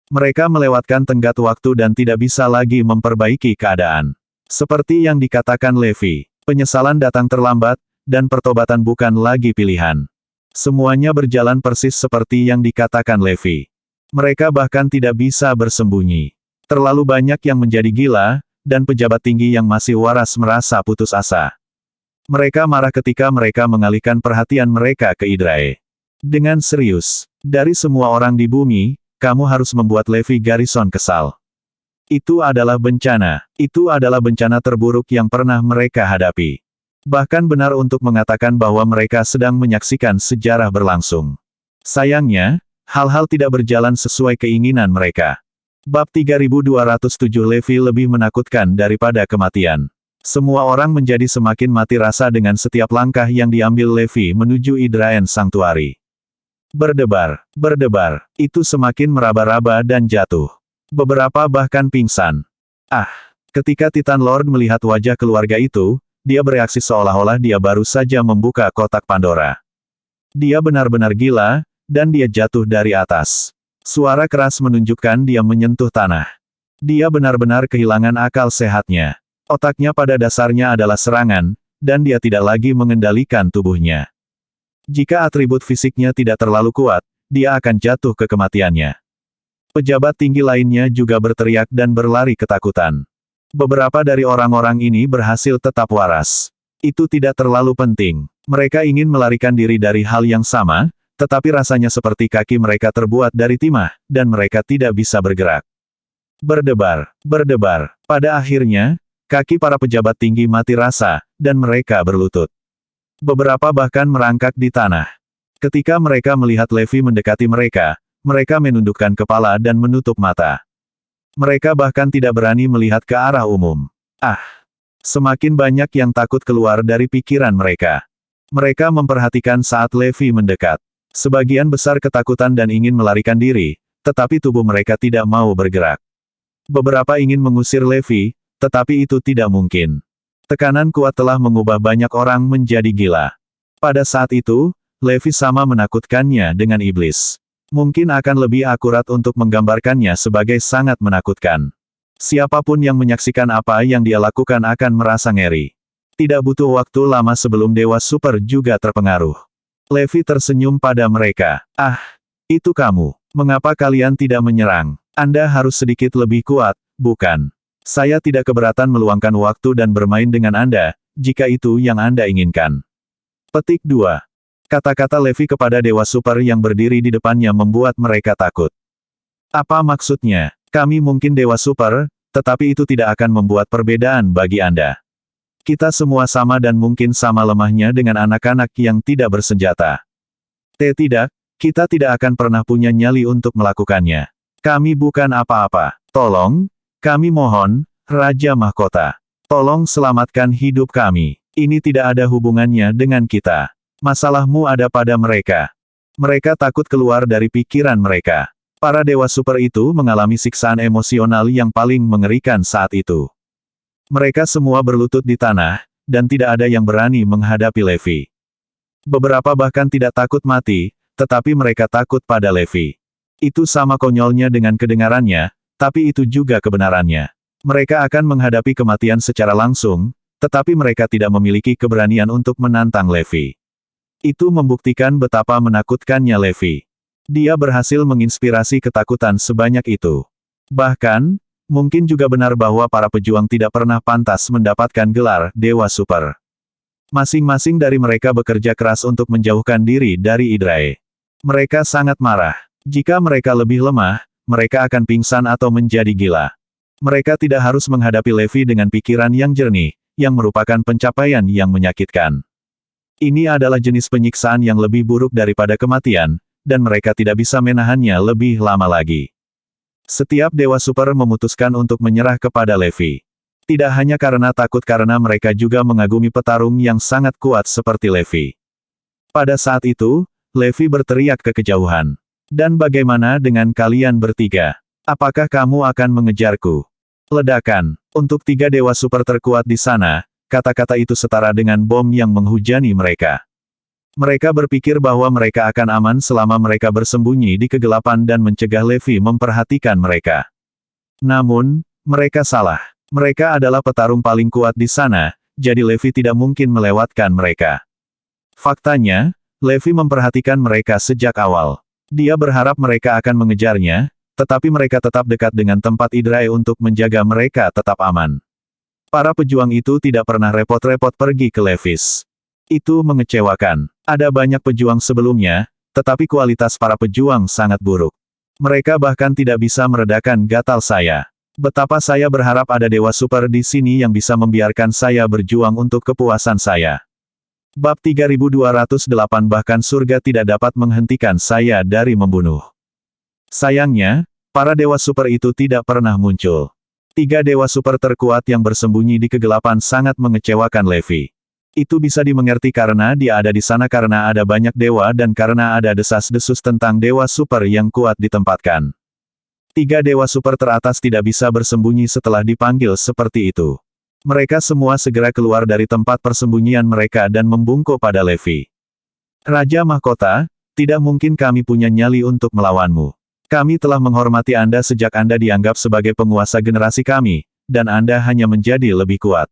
Mereka melewatkan tenggat waktu dan tidak bisa lagi memperbaiki keadaan. Seperti yang dikatakan Levi, penyesalan datang terlambat, dan pertobatan bukan lagi pilihan. Semuanya berjalan persis seperti yang dikatakan Levi. Mereka bahkan tidak bisa bersembunyi. Terlalu banyak yang menjadi gila, dan pejabat tinggi yang masih waras merasa putus asa. Mereka marah ketika mereka mengalihkan perhatian mereka ke Hydrae. Dengan serius, dari semua orang di bumi, kamu harus membuat Levi Garrison kesal. Itu adalah bencana. Itu adalah bencana terburuk yang pernah mereka hadapi. Bahkan benar untuk mengatakan bahwa mereka sedang menyaksikan sejarah berlangsung. Sayangnya, hal-hal tidak berjalan sesuai keinginan mereka. Bab 3207 Levi lebih menakutkan daripada kematian. Semua orang menjadi semakin mati rasa dengan setiap langkah yang diambil Levi menuju Hydraean Sanctuary. Berdebar, berdebar, itu semakin meraba-raba dan jatuh. Beberapa bahkan pingsan. Ketika Titan Lord melihat wajah keluarga itu, dia bereaksi seolah-olah dia baru saja membuka kotak Pandora. Dia benar-benar gila, dan dia jatuh dari atas. Suara keras menunjukkan dia menyentuh tanah. Dia benar-benar kehilangan akal sehatnya. Otaknya pada dasarnya adalah serangan, dan dia tidak lagi mengendalikan tubuhnya. Jika atribut fisiknya tidak terlalu kuat, dia akan jatuh ke kematiannya. Pejabat tinggi lainnya juga berteriak dan berlari ketakutan. Beberapa dari orang-orang ini berhasil tetap waras. Itu tidak terlalu penting. Mereka ingin melarikan diri dari hal yang sama, tetapi rasanya seperti kaki mereka terbuat dari timah, dan mereka tidak bisa bergerak. Berdebar, berdebar. Pada akhirnya, kaki para pejabat tinggi mati rasa, dan mereka berlutut. Beberapa bahkan merangkak di tanah. Ketika mereka melihat Levi mendekati mereka, mereka menundukkan kepala dan menutup mata. Mereka bahkan tidak berani melihat ke arah umum. Semakin banyak yang takut keluar dari pikiran mereka. Mereka memperhatikan saat Levi mendekat. Sebagian besar ketakutan dan ingin melarikan diri, tetapi tubuh mereka tidak mau bergerak. Beberapa ingin mengusir Levi, tetapi itu tidak mungkin. Tekanan kuat telah mengubah banyak orang menjadi gila. Pada saat itu, Levi sama menakutkannya dengan iblis. Mungkin akan lebih akurat untuk menggambarkannya sebagai sangat menakutkan. Siapapun yang menyaksikan apa yang dia lakukan akan merasa ngeri. Tidak butuh waktu lama sebelum Dewa Super juga terpengaruh. Levi tersenyum pada mereka. Itu kamu. Mengapa kalian tidak menyerang? Anda harus sedikit lebih kuat, bukan? Saya tidak keberatan meluangkan waktu dan bermain dengan Anda, jika itu yang Anda inginkan. Petik 2. Kata-kata Levi kepada Dewa Super yang berdiri di depannya membuat mereka takut. Apa maksudnya? Kami mungkin Dewa Super, tetapi itu tidak akan membuat perbedaan bagi Anda. Kita semua sama dan mungkin sama lemahnya dengan anak-anak yang tidak bersenjata. Tidak, kita tidak akan pernah punya nyali untuk melakukannya. Kami bukan apa-apa. Tolong, kami mohon, Raja Mahkota. Tolong selamatkan hidup kami. Ini tidak ada hubungannya dengan kita. Masalahmu ada pada mereka. Mereka takut keluar dari pikiran mereka. Para Dewa Super itu mengalami siksaan emosional yang paling mengerikan saat itu. Mereka semua berlutut di tanah, dan tidak ada yang berani menghadapi Levi. Beberapa bahkan tidak takut mati, tetapi mereka takut pada Levi. Itu sama konyolnya dengan kedengarannya, tapi itu juga kebenarannya. Mereka akan menghadapi kematian secara langsung, tetapi mereka tidak memiliki keberanian untuk menantang Levi. Itu membuktikan betapa menakutkannya Levi. Dia berhasil menginspirasi ketakutan sebanyak itu. Bahkan, mungkin juga benar bahwa para pejuang tidak pernah pantas mendapatkan gelar Dewa Super. Masing-masing dari mereka bekerja keras untuk menjauhkan diri dari Hydrae. Mereka sangat marah. Jika mereka lebih lemah, mereka akan pingsan atau menjadi gila. Mereka tidak harus menghadapi Levi dengan pikiran yang jernih, yang merupakan pencapaian yang menyakitkan. Ini adalah jenis penyiksaan yang lebih buruk daripada kematian, dan mereka tidak bisa menahannya lebih lama lagi. Setiap Dewa Super memutuskan untuk menyerah kepada Levi. Tidak hanya karena takut karena mereka juga mengagumi petarung yang sangat kuat seperti Levi. Pada saat itu, Levi berteriak ke kejauhan. Dan bagaimana dengan kalian bertiga? Apakah kamu akan mengejarku? Ledakan. Untuk 3 dewa super terkuat di sana, kata-kata itu setara dengan bom yang menghujani mereka. Mereka berpikir bahwa mereka akan aman selama mereka bersembunyi di kegelapan dan mencegah Levi memperhatikan mereka. Namun, mereka salah. Mereka adalah petarung paling kuat di sana, jadi Levi tidak mungkin melewatkan mereka. Faktanya, Levi memperhatikan mereka sejak awal. Dia berharap mereka akan mengejarnya, tetapi mereka tetap dekat dengan tempat Hydrae untuk menjaga mereka tetap aman. Para pejuang itu tidak pernah repot-repot pergi ke Levis. Itu mengecewakan. Ada banyak pejuang sebelumnya, tetapi kualitas para pejuang sangat buruk. Mereka bahkan tidak bisa meredakan gatal saya. Betapa saya berharap ada dewa super di sini yang bisa membiarkan saya berjuang untuk kepuasan saya. Bab 3208 Bahkan surga tidak dapat menghentikan saya dari membunuh. Sayangnya, para dewa super itu tidak pernah muncul. 3 dewa super terkuat yang bersembunyi di kegelapan sangat mengecewakan Levi. Itu bisa dimengerti karena dia ada di sana karena ada banyak dewa dan karena ada desas-desus tentang dewa super yang kuat ditempatkan. 3 dewa super teratas tidak bisa bersembunyi setelah dipanggil seperti itu. Mereka semua segera keluar dari tempat persembunyian mereka dan membungkuk pada Levi. Raja Mahkota, tidak mungkin kami punya nyali untuk melawanmu. Kami telah menghormati Anda sejak Anda dianggap sebagai penguasa generasi kami, dan Anda hanya menjadi lebih kuat.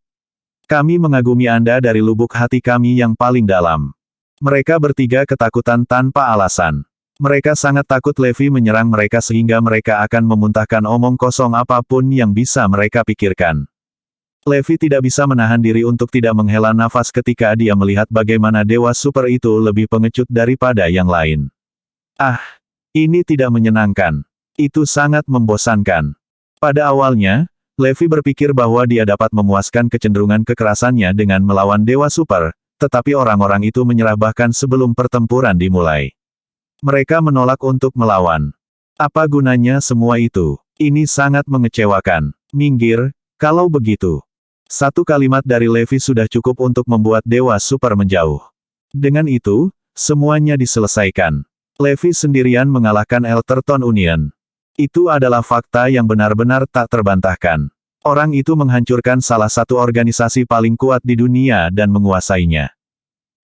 Kami mengagumi Anda dari lubuk hati kami yang paling dalam. Mereka bertiga ketakutan tanpa alasan. Mereka sangat takut Levi menyerang mereka sehingga mereka akan memuntahkan omong kosong apapun yang bisa mereka pikirkan. Levi tidak bisa menahan diri untuk tidak menghela nafas ketika dia melihat bagaimana dewa super itu lebih pengecut daripada yang lain. Ah, ini tidak menyenangkan. Itu sangat membosankan. Pada awalnya, Levi berpikir bahwa dia dapat memuaskan kecenderungan kekerasannya dengan melawan dewa super, tetapi orang-orang itu menyerah bahkan sebelum pertempuran dimulai. Mereka menolak untuk melawan. Apa gunanya semua itu? Ini sangat mengecewakan. Minggir, kalau begitu. Satu kalimat dari Levi sudah cukup untuk membuat dewa super menjauh. Dengan itu, semuanya diselesaikan. Levi sendirian mengalahkan Elterton Union. Itu adalah fakta yang benar-benar tak terbantahkan. Orang itu menghancurkan salah satu organisasi paling kuat di dunia dan menguasainya.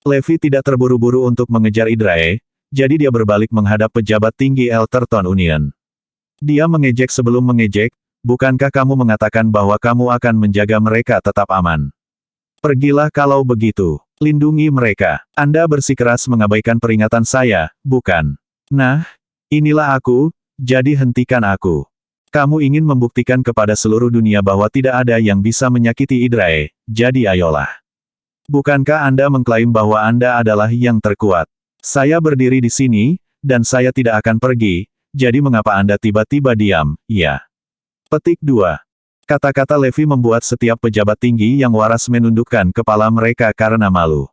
Levi tidak terburu-buru untuk mengejar Hydrae, jadi dia berbalik menghadap pejabat tinggi Elterton Union. Dia mengejek sebelum mengejek, bukankah kamu mengatakan bahwa kamu akan menjaga mereka tetap aman? Pergilah kalau begitu. Lindungi mereka. Anda bersikeras mengabaikan peringatan saya, bukan? Nah, inilah aku, jadi hentikan aku. Kamu ingin membuktikan kepada seluruh dunia bahwa tidak ada yang bisa menyakiti Hydrae, jadi ayolah. Bukankah Anda mengklaim bahwa Anda adalah yang terkuat? Saya berdiri di sini, dan saya tidak akan pergi, jadi mengapa Anda tiba-tiba diam, ya? Petik 2. Kata-kata Levi membuat setiap pejabat tinggi yang waras menundukkan kepala mereka karena malu.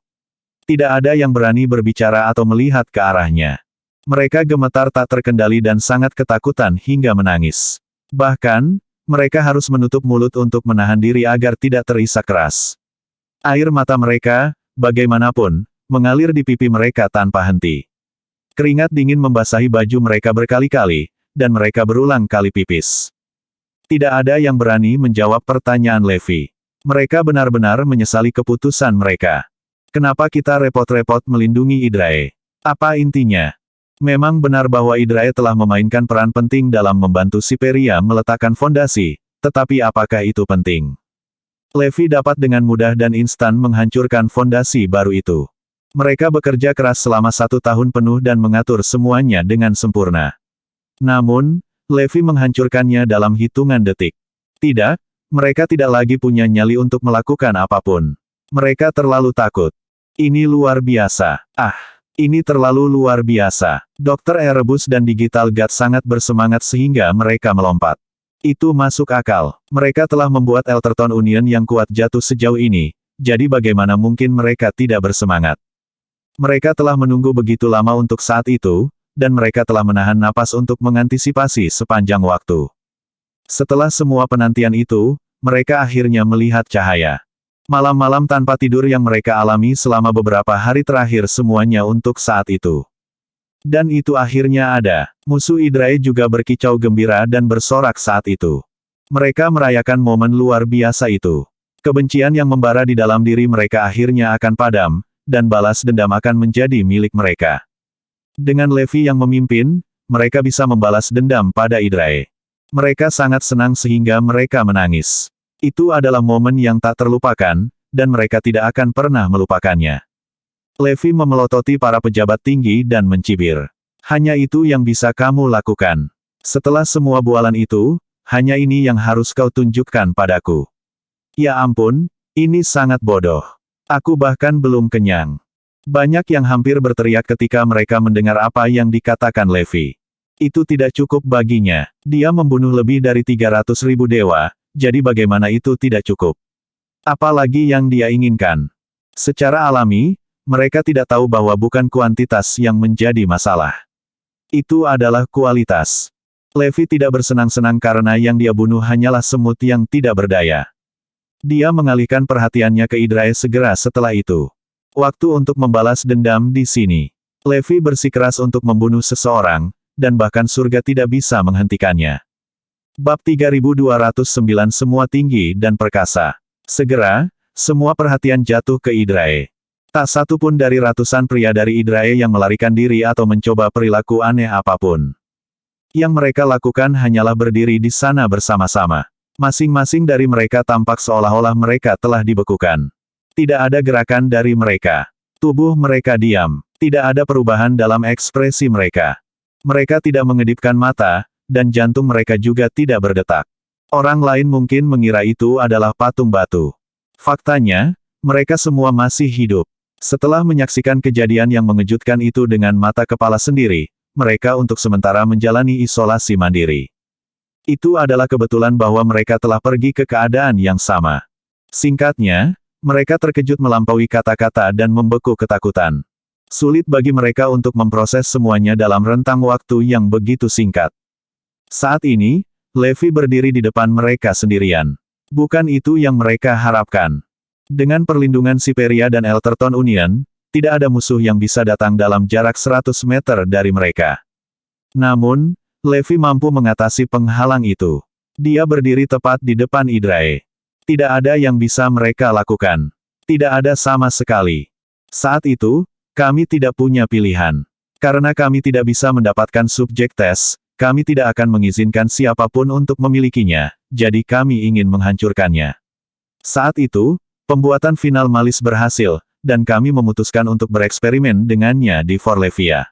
Tidak ada yang berani berbicara atau melihat ke arahnya. Mereka gemetar tak terkendali dan sangat ketakutan hingga menangis. Bahkan, mereka harus menutup mulut untuk menahan diri agar tidak terisak keras. Air mata mereka, bagaimanapun, mengalir di pipi mereka tanpa henti. Keringat dingin membasahi baju mereka berkali-kali, dan mereka berulang kali pipis. Tidak ada yang berani menjawab pertanyaan Levi. Mereka benar-benar menyesali keputusan mereka. Kenapa kita repot-repot melindungi Hydrae? Apa intinya? Memang benar bahwa Hydrae telah memainkan peran penting dalam membantu Siperia meletakkan fondasi, Tetapi apakah itu penting? Levi dapat dengan mudah dan instan menghancurkan fondasi baru itu. Mereka bekerja keras selama 1 tahun penuh dan mengatur semuanya dengan sempurna. Namun, Levi menghancurkannya dalam hitungan detik. Tidak, mereka tidak lagi punya nyali untuk melakukan apapun. Mereka terlalu takut. Ini luar biasa. Ini terlalu luar biasa. Dr. Erebus dan Digital God sangat bersemangat sehingga mereka melompat. Itu masuk akal. Mereka telah membuat Elterton Union yang kuat jatuh sejauh ini, jadi bagaimana mungkin mereka tidak bersemangat? Mereka telah menunggu begitu lama untuk saat itu, dan mereka telah menahan napas untuk mengantisipasi sepanjang waktu. Setelah semua penantian itu, mereka akhirnya melihat cahaya. Malam-malam tanpa tidur yang mereka alami selama beberapa hari terakhir semuanya untuk saat itu. Dan itu akhirnya ada. Musuh Idrae juga berkicau gembira dan bersorak saat itu. Mereka merayakan momen luar biasa itu. Kebencian yang membara di dalam diri mereka akhirnya akan padam, dan balas dendam akan menjadi milik mereka. Dengan Levi yang memimpin, mereka bisa membalas dendam pada Idrae. Mereka sangat senang sehingga mereka menangis. Itu adalah momen yang tak terlupakan, dan mereka tidak akan pernah melupakannya. Levi memelototi para pejabat tinggi dan mencibir. Hanya itu yang bisa kamu lakukan. Setelah semua bualan itu, hanya ini yang harus kau tunjukkan padaku. Ya ampun, ini sangat bodoh. Aku bahkan belum kenyang. Banyak yang hampir berteriak ketika mereka mendengar apa yang dikatakan Levi. Itu tidak cukup baginya. Dia membunuh lebih dari 300.000 dewa, jadi bagaimana itu tidak cukup? Apalagi yang dia inginkan? Secara alami, mereka tidak tahu bahwa bukan kuantitas yang menjadi masalah. Itu adalah kualitas. Levi tidak bersenang-senang karena yang dia bunuh hanyalah semut yang tidak berdaya. Dia mengalihkan perhatiannya ke Idrae segera setelah itu. Waktu untuk membalas dendam di sini. Levi bersikeras untuk membunuh seseorang, dan bahkan surga tidak bisa menghentikannya. Bab 3209 Semua tinggi dan perkasa. Segera, semua perhatian jatuh ke Idrae. Tak satu pun dari ratusan pria dari Idrae yang melarikan diri atau mencoba perilaku aneh apapun. Yang mereka lakukan hanyalah berdiri di sana bersama-sama. Masing-masing dari mereka tampak seolah-olah mereka telah dibekukan. Tidak ada gerakan dari mereka. Tubuh mereka diam. Tidak ada perubahan dalam ekspresi mereka. Mereka tidak mengedipkan mata, dan jantung mereka juga tidak berdetak. Orang lain mungkin mengira itu adalah patung batu. Faktanya, mereka semua masih hidup. Setelah menyaksikan kejadian yang mengejutkan itu dengan mata kepala sendiri, mereka untuk sementara menjalani isolasi mandiri. Itu adalah kebetulan bahwa mereka telah pergi ke keadaan yang sama. Singkatnya, mereka terkejut melampaui kata-kata dan membeku ketakutan. Sulit bagi mereka untuk memproses semuanya dalam rentang waktu yang begitu singkat. Saat ini, Levi berdiri di depan mereka sendirian. Bukan itu yang mereka harapkan. Dengan perlindungan Siperia dan Elterton Union, tidak ada musuh yang bisa datang dalam jarak 100 meter dari mereka. Namun, Levi mampu mengatasi penghalang itu. Dia berdiri tepat di depan Idrae. Tidak ada yang bisa mereka lakukan. Tidak ada sama sekali. Saat itu, kami tidak punya pilihan. Karena kami tidak bisa mendapatkan subjek tes, kami tidak akan mengizinkan siapapun untuk memilikinya, jadi kami ingin menghancurkannya. Saat itu, pembuatan final Malis berhasil, dan kami memutuskan untuk bereksperimen dengannya di Forlevia.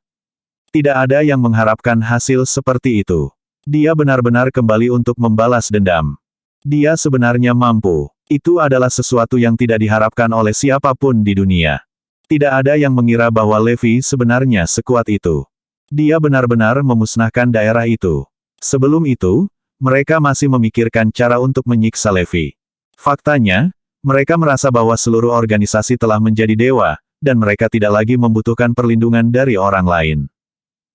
Tidak ada yang mengharapkan hasil seperti itu. Dia benar-benar kembali untuk membalas dendam. Dia sebenarnya mampu. Itu adalah sesuatu yang tidak diharapkan oleh siapapun di dunia. Tidak ada yang mengira bahwa Levi sebenarnya sekuat itu. Dia benar-benar memusnahkan daerah itu. Sebelum itu, mereka masih memikirkan cara untuk menyiksa Levi. Faktanya, mereka merasa bahwa seluruh organisasi telah menjadi dewa, dan mereka tidak lagi membutuhkan perlindungan dari orang lain.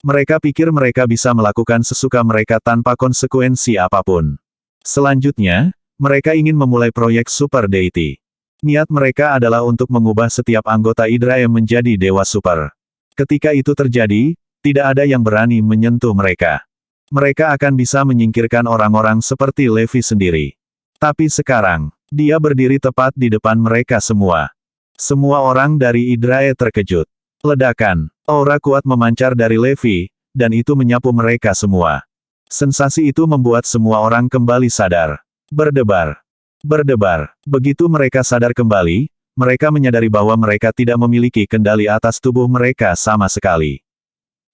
Mereka pikir mereka bisa melakukan sesuka mereka tanpa konsekuensi apapun. Selanjutnya, mereka ingin memulai proyek Super Deity. Niat mereka adalah untuk mengubah setiap anggota Idrae menjadi dewa super. Ketika itu terjadi, tidak ada yang berani menyentuh mereka. Mereka akan bisa menyingkirkan orang-orang seperti Levi sendiri. Tapi sekarang, dia berdiri tepat di depan mereka semua. Semua orang dari Idrae terkejut. Ledakan, aura kuat memancar dari Levi, dan itu menyapu mereka semua. Sensasi itu membuat semua orang kembali sadar. Berdebar. Berdebar. Begitu mereka sadar kembali, mereka menyadari bahwa mereka tidak memiliki kendali atas tubuh mereka sama sekali.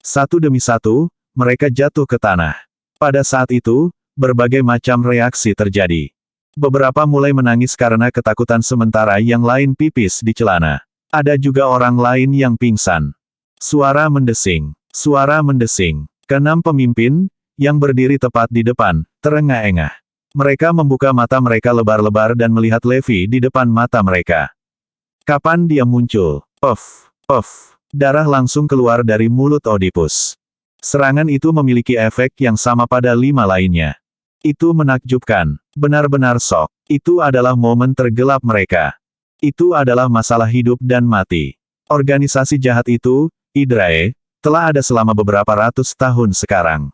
Satu demi satu, mereka jatuh ke tanah. Pada saat itu, berbagai macam reaksi terjadi. Beberapa mulai menangis karena ketakutan sementara yang lain pipis di celana. Ada juga orang lain yang pingsan. Suara mendesing. Suara mendesing. Keenam pemimpin, yang berdiri tepat di depan, terengah-engah. Mereka membuka mata mereka lebar-lebar dan melihat Levi di depan mata mereka. Kapan dia muncul? Puff, puff. Darah langsung keluar dari mulut Oedipus. Serangan itu memiliki efek yang sama pada 5 lainnya. Itu menakjubkan. Benar-benar shock. Itu adalah momen tergelap mereka. Itu adalah masalah hidup dan mati. Organisasi jahat itu, Hydrae, telah ada selama beberapa ratus tahun sekarang.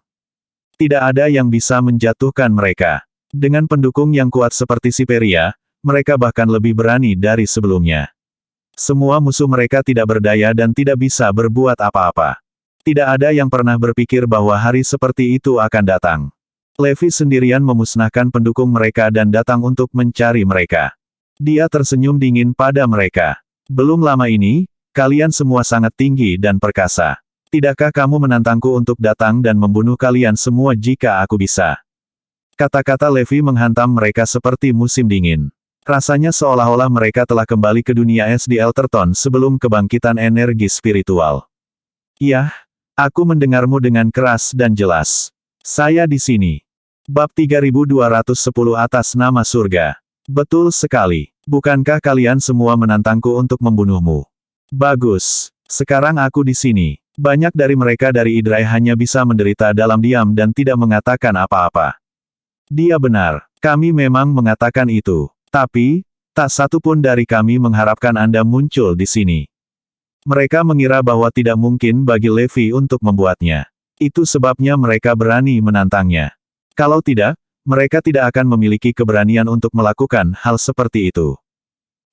Tidak ada yang bisa menjatuhkan mereka. Dengan pendukung yang kuat seperti Siperia, mereka bahkan lebih berani dari sebelumnya. Semua musuh mereka tidak berdaya dan tidak bisa berbuat apa-apa. Tidak ada yang pernah berpikir bahwa hari seperti itu akan datang. Levi sendirian memusnahkan pendukung mereka dan datang untuk mencari mereka. Dia tersenyum dingin pada mereka. Belum lama ini, kalian semua sangat tinggi dan perkasa. Tidakkah kamu menantangku untuk datang dan membunuh kalian semua jika aku bisa? Kata-kata Levi menghantam mereka seperti musim dingin. Rasanya seolah-olah mereka telah kembali ke dunia es di Elterton sebelum kebangkitan energi spiritual. Yah, aku mendengarmu dengan keras dan jelas. Saya di sini. Bab 3210 atas nama surga. Betul sekali. Bukankah kalian semua menantangku untuk membunuhmu? Bagus. Sekarang aku di sini. Banyak dari mereka dari Hydrae hanya bisa menderita dalam diam dan tidak mengatakan apa-apa. Dia benar. Kami memang mengatakan itu. Tapi, tak satu pun dari kami mengharapkan Anda muncul di sini. Mereka mengira bahwa tidak mungkin bagi Levi untuk membuatnya. Itu sebabnya mereka berani menantangnya. Kalau tidak, mereka tidak akan memiliki keberanian untuk melakukan hal seperti itu.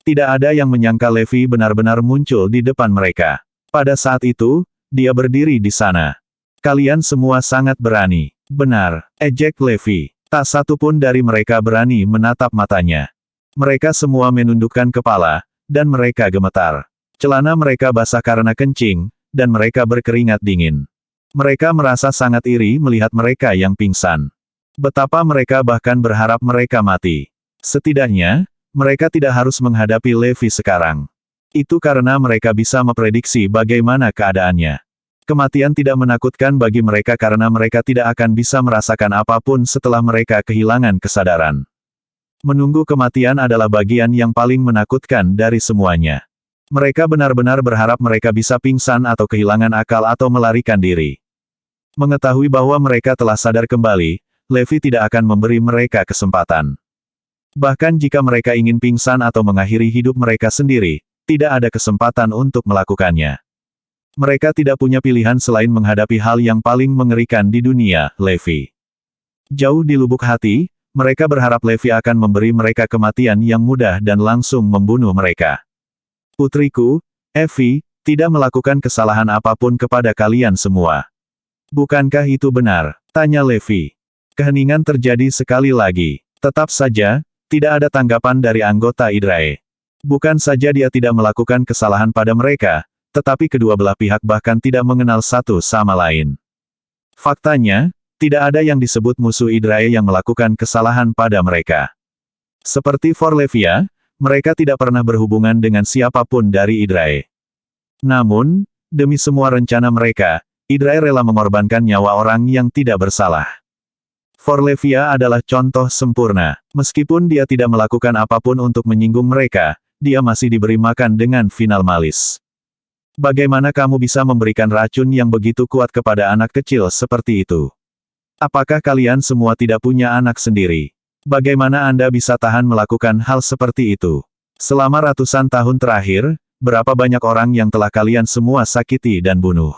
Tidak ada yang menyangka Levi benar-benar muncul di depan mereka. Pada saat itu, dia berdiri di sana. Kalian semua sangat berani. Benar, ejek Levi. Tak satu pun dari mereka berani menatap matanya. Mereka semua menundukkan kepala, dan mereka gemetar. Celana mereka basah karena kencing, dan mereka berkeringat dingin. Mereka merasa sangat iri melihat mereka yang pingsan. Betapa mereka bahkan berharap mereka mati. Setidaknya, mereka tidak harus menghadapi Levi sekarang. Itu karena mereka bisa memprediksi bagaimana keadaannya. Kematian tidak menakutkan bagi mereka karena mereka tidak akan bisa merasakan apapun setelah mereka kehilangan kesadaran. Menunggu kematian adalah bagian yang paling menakutkan dari semuanya. Mereka benar-benar berharap mereka bisa pingsan atau kehilangan akal atau melarikan diri. Mengetahui bahwa mereka telah sadar kembali, Levi tidak akan memberi mereka kesempatan. Bahkan jika mereka ingin pingsan atau mengakhiri hidup mereka sendiri, tidak ada kesempatan untuk melakukannya. Mereka tidak punya pilihan selain menghadapi hal yang paling mengerikan di dunia, Levi. Jauh di lubuk hati, mereka berharap Levi akan memberi mereka kematian yang mudah dan langsung membunuh mereka. Putriku, Evie, tidak melakukan kesalahan apapun kepada kalian semua. Bukankah itu benar? Tanya Levi. Keheningan terjadi sekali lagi. Tetap saja, tidak ada tanggapan dari anggota Hydrae. Bukan saja dia tidak melakukan kesalahan pada mereka, tetapi kedua belah pihak bahkan tidak mengenal satu sama lain. Faktanya, tidak ada yang disebut musuh Hydrae yang melakukan kesalahan pada mereka. Seperti Forlevia, mereka tidak pernah berhubungan dengan siapapun dari Hydrae. Namun, demi semua rencana mereka, Hydrae rela mengorbankan nyawa orang yang tidak bersalah. Forlevia adalah contoh sempurna. Meskipun dia tidak melakukan apapun untuk menyinggung mereka, dia masih diberi makan dengan final malis. Bagaimana kamu bisa memberikan racun yang begitu kuat kepada anak kecil seperti itu? Apakah kalian semua tidak punya anak sendiri? Bagaimana Anda bisa tahan melakukan hal seperti itu? Selama ratusan tahun terakhir, berapa banyak orang yang telah kalian semua sakiti dan bunuh?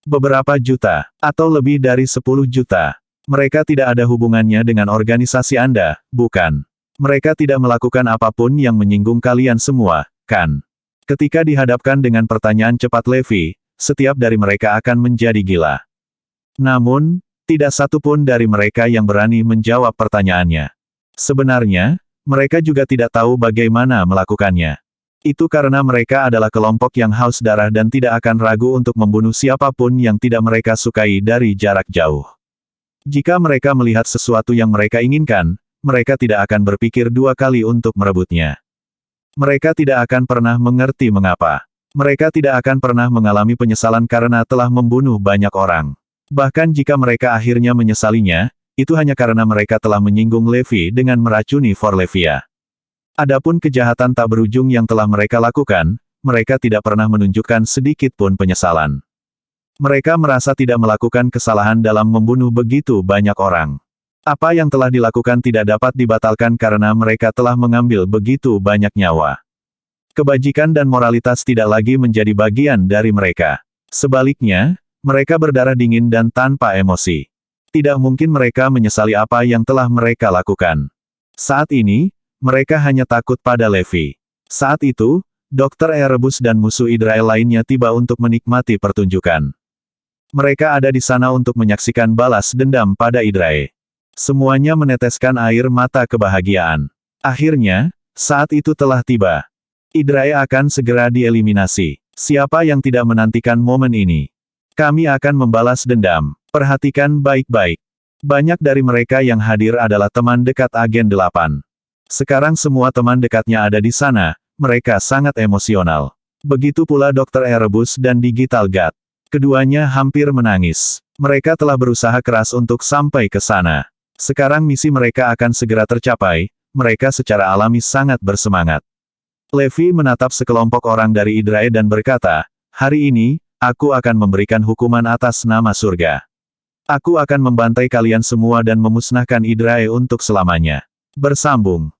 Beberapa juta, atau lebih dari 10 juta. Mereka tidak ada hubungannya dengan organisasi Anda, bukan? Mereka tidak melakukan apapun yang menyinggung kalian semua, kan? Ketika dihadapkan dengan pertanyaan cepat Levi, setiap dari mereka akan menjadi gila. Namun, tidak satu pun dari mereka yang berani menjawab pertanyaannya. Sebenarnya, mereka juga tidak tahu bagaimana melakukannya. Itu karena mereka adalah kelompok yang haus darah dan tidak akan ragu untuk membunuh siapapun yang tidak mereka sukai dari jarak jauh. Jika mereka melihat sesuatu yang mereka inginkan, mereka tidak akan berpikir dua kali untuk merebutnya. Mereka tidak akan pernah mengerti mengapa. Mereka tidak akan pernah mengalami penyesalan karena telah membunuh banyak orang. Bahkan jika mereka akhirnya menyesalinya, itu hanya karena mereka telah menyinggung Levi dengan meracuni Forlevia. Adapun kejahatan tak berujung yang telah mereka lakukan, mereka tidak pernah menunjukkan sedikit pun penyesalan. Mereka merasa tidak melakukan kesalahan dalam membunuh begitu banyak orang. Apa yang telah dilakukan tidak dapat dibatalkan karena mereka telah mengambil begitu banyak nyawa. Kebajikan dan moralitas tidak lagi menjadi bagian dari mereka. Sebaliknya, mereka berdarah dingin dan tanpa emosi. Tidak mungkin mereka menyesali apa yang telah mereka lakukan. Saat ini, mereka hanya takut pada Levi. Saat itu, Dr. Erebus dan musuh Idrael lainnya tiba untuk menikmati pertunjukan. Mereka ada di sana untuk menyaksikan balas dendam pada Idrae. Semuanya meneteskan air mata kebahagiaan. Akhirnya, saat itu telah tiba. Idrae akan segera dieliminasi. Siapa yang tidak menantikan momen ini? Kami akan membalas dendam. Perhatikan baik-baik. Banyak dari mereka yang hadir adalah teman dekat Agen 8. Sekarang semua teman dekatnya ada di sana, mereka sangat emosional. Begitu pula Dr. Erebus dan Digital God. Keduanya hampir menangis. Mereka telah berusaha keras untuk sampai ke sana. Sekarang misi mereka akan segera tercapai, mereka secara alami sangat bersemangat. Levi menatap sekelompok orang dari Idrae dan berkata, "Hari ini, aku akan memberikan hukuman atas nama surga. Aku akan membantai kalian semua dan memusnahkan Idrae untuk selamanya." Bersambung.